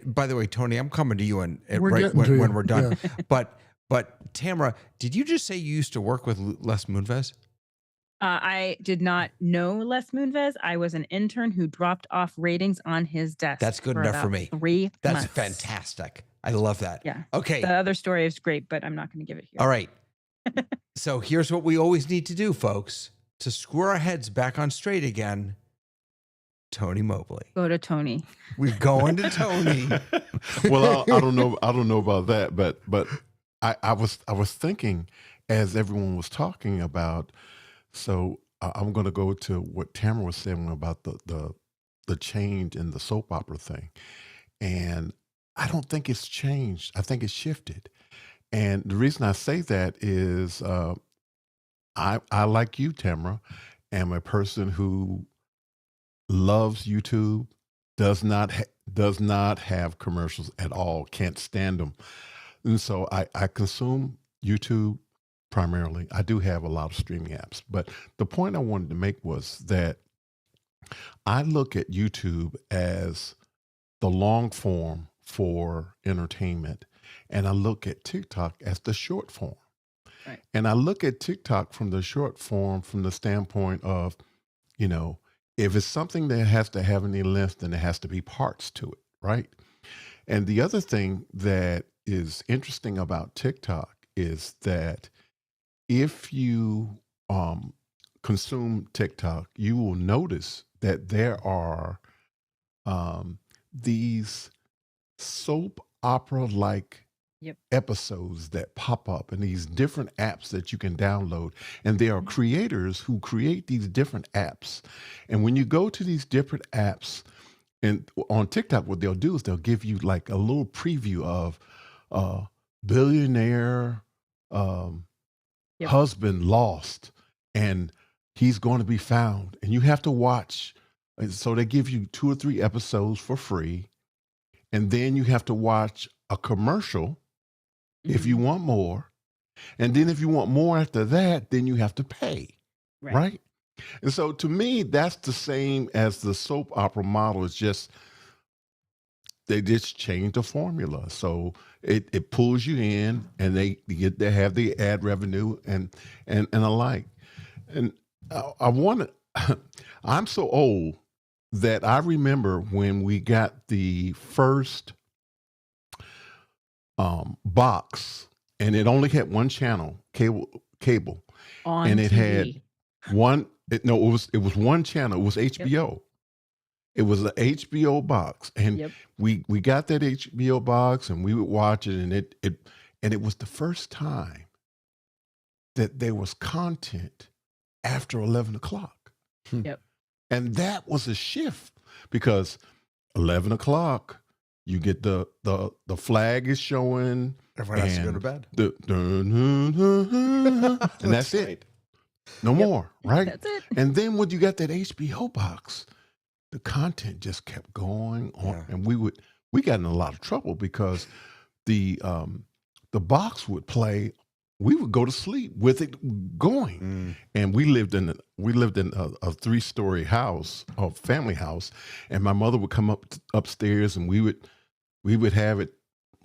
By the way, Tony, I'm coming to you We're right getting to when you. we're done. Yeah. But Tamara, did you just say you used to work with Les Moonves? I did not know Les Moonves. I was an intern who dropped off ratings on his desk. That's good for enough for about me. 3 That's months. fantastic. I love that. Yeah. Okay. The other story is great, but I'm not going to give it here. All right. So here's what we always need to do, folks, to screw our heads back on straight again. Tony Mobley. Go to Tony. We're going to Tony. Well, I don't know. I don't know about that, but I was thinking as everyone was talking about. So I'm going to go to what Tamara was saying about the change in the soap opera thing, and I don't think it's changed. I think it's shifted, and the reason I say that is I like you, Tamara, am a person who loves YouTube, does not have commercials at all. Can't stand them. And so I consume YouTube primarily. I do have a lot of streaming apps, but the point I wanted to make was that I look at YouTube as the long form for entertainment, and I look at TikTok as the short form. Right. And I look at TikTok from the short form from the standpoint of, you know, if it's something that has to have any length, then it has to be parts to it, right? And the other thing that is interesting about TikTok is that if you consume TikTok, you will notice that there are these soap opera like Yep. episodes that pop up in these different apps that you can download. And there are creators who create these different apps. And when you go to these different apps, and on TikTok, what they'll do is they'll give you like a little preview of billionaire Yep. husband lost and he's going to be found. And you have to watch. And so they give you 2 or 3 episodes for free. And then you have to watch a commercial if you want more. And then if you want more after that, then you have to pay. Right? And so to me, that's the same as the soap opera model. It's just they just change the formula. So it pulls you in and they have the ad revenue and alike. And I want to, I'm so old that I remember when we got the first box, and it only had one channel, cable, On and it had TV. one. It was one channel. It was HBO. It was an HBO box, and we got that HBO box, and we would watch it, and it was the first time that there was content after 11 o'clock. Yep. And that was a shift because 11 o'clock, you get the flag is showing. Everyone has to go to bed. And that's it. No more, right? That's it. And then when you got that HBO box, the content just kept going on. Yeah. And we got in a lot of trouble because the box would play. We would go to sleep with it going. And we lived in a 3-story house, a family house, and my mother would come upstairs and we would have it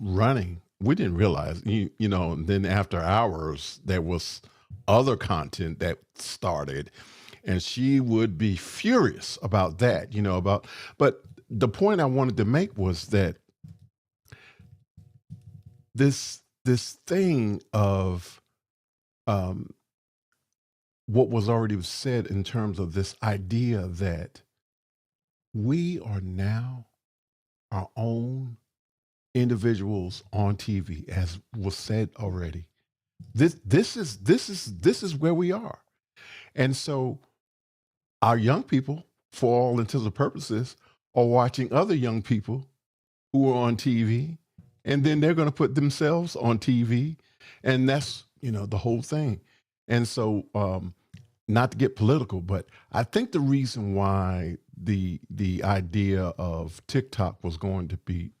running. We didn't realize, you know, and then after hours there was other content that started, and she would be furious about that, you know, but the point I wanted to make was that this thing of what was already said in terms of this idea that we are now our own individuals on TV, as was said already. This is where we are. And so our young people, for all intents and purposes, are watching other young people who are on TV, and then they're going to put themselves on TV, and that's, you know, the whole thing. And so not to get political, but I think the reason why the idea of TikTok was going to be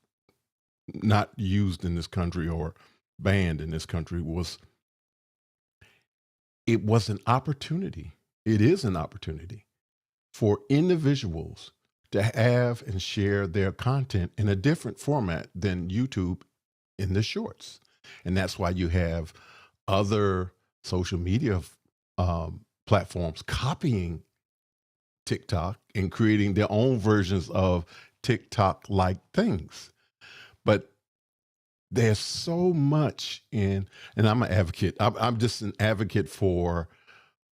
not used in this country or banned in this country was it was an opportunity. It is an opportunity for individuals to have and share their content in a different format than YouTube in the shorts. And that's why you have other social media platforms copying TikTok and creating their own versions of TikTok-like things. But there's so much in, and I'm an advocate. I'm just an advocate for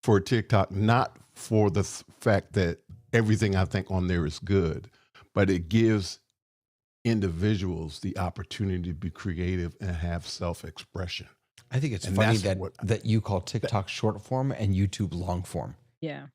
TikTok, not for the fact that everything I think on there is good, but it gives individuals the opportunity to be creative and have self-expression. I think it's And funny that's that you call TikTok short form and YouTube long form. Yeah.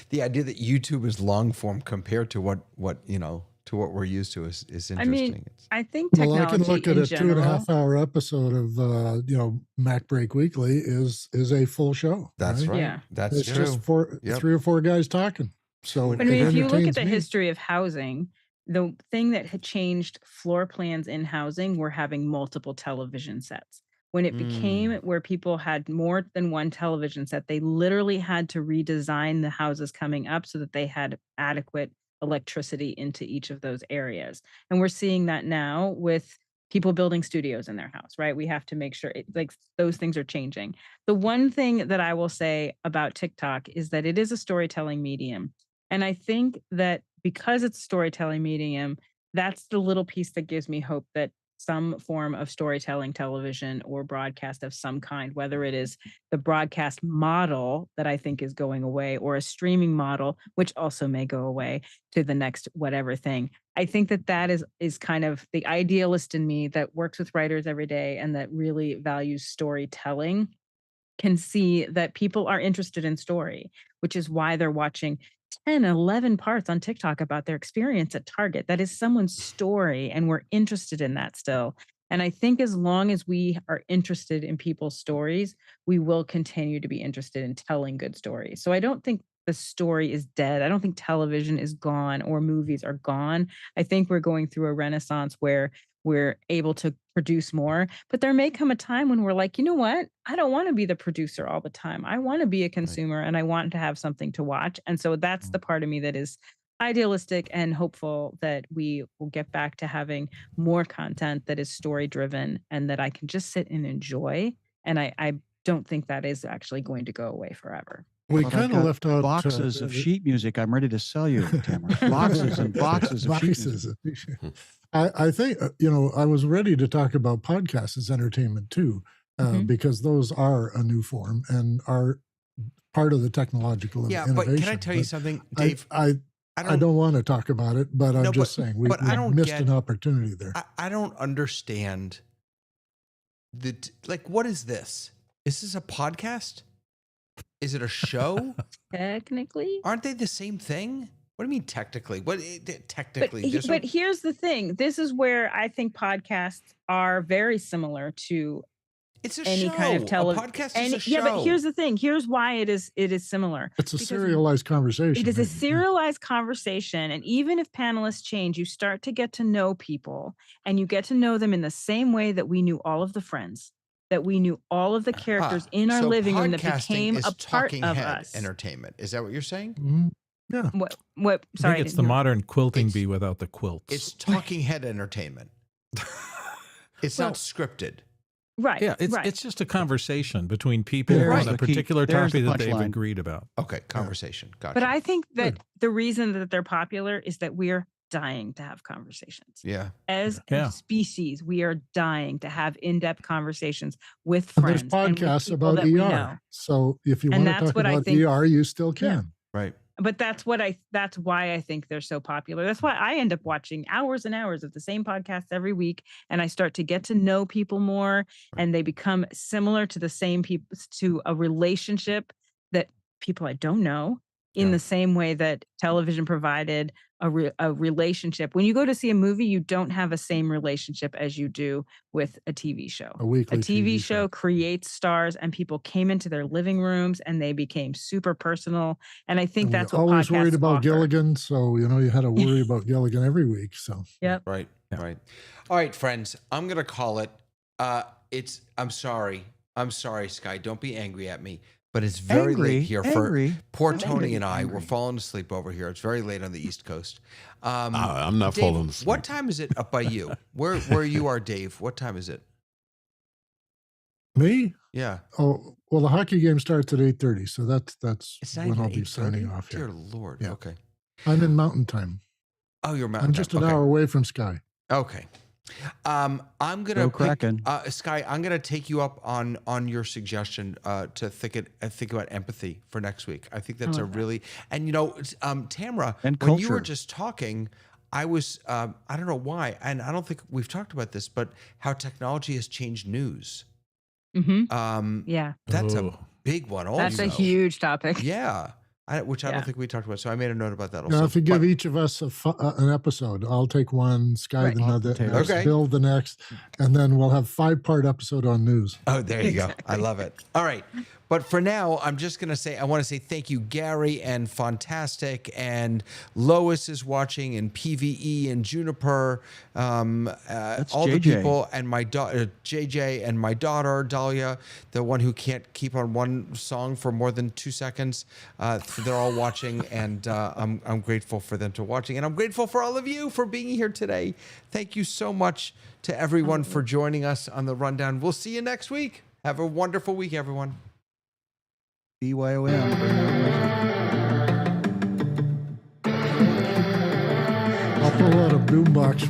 The idea that YouTube is long form compared to what you know, to what we're used to is interesting. I mean, I think Well, technology I can look at in a general. 2.5-hour episode of Mac Break Weekly is a full show. That's right. Yeah. That's It's true. just Yep. 3 or 4 guys talking. So But I mean, it if you look at entertains the me. history of housing, the thing that had changed floor plans in housing were having multiple television sets. When it became where people had more than one television set, they literally had to redesign the houses coming up so that they had adequate electricity into each of those areas. And we're seeing that now with people building studios in their house, right? We have to make sure like those things are changing. The one thing that I will say about TikTok is that it is a storytelling medium. And I think that because it's a storytelling medium, that's the little piece that gives me hope that some form of storytelling television or broadcast of some kind, whether it is the broadcast model that I think is going away or a streaming model, which also may go away to the next whatever thing. I think that that is kind of the idealist in me that works with writers every day and that really values storytelling can see that people are interested in story, which is why they're watching 10, 11 parts on TikTok about their experience at Target. That is someone's story, and we're interested in that still. And I think as long as we are interested in people's stories, we will continue to be interested in telling good stories. So I don't think the story is dead. I don't think television is gone or movies are gone. I think we're going through a renaissance where we're able to produce more. But there may come a time when we're like, you know what? I don't want to be the producer all the time. I want to be a consumer and I want to have something to watch. And so that's the part of me that is idealistic and hopeful that we will get back to having more content that is story driven and that I can just sit and enjoy. And I don't think that is actually going to go away forever. We But I've kind of got left out boxes of sheet music I'm ready to sell you, Tamara. Boxes and boxes of sheet music. I think, I was ready to talk about podcasts as entertainment too, because those are a new form and are part of the technological innovation. But can I tell you something, Dave? I don't want to talk about it, but I'm just saying we missed an opportunity there. I don't understand what is this? Is this a podcast? Is it a show? Technically. Aren't they the same thing? What do you mean technically? Technically? But here's the thing. This is where I think podcasts are very similar to any show. kind of television. A podcast is a show. Yeah, but here's the thing. Here's why it is similar. It's a serialized conversation. It is a serialized conversation. And even if panelists change, you start to get to know people and you get to know them in the same way that we knew all of the friends, that we knew all of the characters in our living room that became a part of us. Entertainment. Is that what you're saying? Mm-hmm. Yeah. What? Sorry. I think it's the modern quilting bee without the quilts. It's talking head entertainment. It's not scripted. Right. Yeah. It's just a conversation between people on a particular topic that they've agreed about. Okay. Conversation. Gotcha. But I think that the reason that they're popular is that we're dying to have conversations. Yeah. As a species, we are dying to have in-depth conversations with friends. And there's podcasts about ER. So if you want to talk about ER, you still can. Yeah. Right. But that's why I think they're so popular. That's why I end up watching hours and hours of the same podcast every week. And I start to get to know people more and they become similar to the same people, to a relationship that people I don't know in the same way that television provided a relationship. When you go to see a movie, you don't have a same relationship as you do with a TV show. A weekly TV show creates stars and people came into their living rooms and they became super personal. And I think that's what always podcasts worried about offer. Gilligan. So, you had to worry about Gilligan every week. So, yep. Right. Yeah. Right. All right, friends, I'm going to call it. I'm sorry, Sky. Don't be angry at me. But it's very late here for poor Tony and I. We're falling asleep over here. It's very late on the East Coast. I'm not Dave, falling asleep. What time is it up by you? Where you are, Dave? What time is it? Me? Yeah. Oh, well, the hockey game starts at 8:30, so that's it's not when even I'll be signing off here. Dear Lord. Yeah. Okay. I'm in Mountain Time. Oh, you're Mountain I'm just time. an hour away from Sky. Okay. I'm gonna Sky. I'm gonna take you up on your suggestion to think about empathy for next week. I think that's Tamara. And when you were just talking, I was I don't know why, and I don't think we've talked about this, but how technology has changed news. Mm-hmm. Yeah, that's a big one. Also, that's a huge topic. Yeah. Which I don't think we talked about. So I made a note about that also. Now, if you give each of us an episode, I'll take one, Sky another, Bill the next, and then we'll have 5-part episode on news. Oh, there you go. I love it. All right. But for now, I'm just going to say, I want to say thank you, Gary and Fantastic, and Lois is watching, and PVE and Juniper, all the JJ. people, and my daughter, JJ, and my daughter, Dahlia, the one who can't keep on one song for more than 2 seconds. They're all watching, and I'm grateful for them to watching. And I'm grateful for all of you for being here today. Thank you so much to everyone for joining us on the Rundown. We'll see you next week. Have a wonderful week, everyone. BYOM. I'll pull out a boombox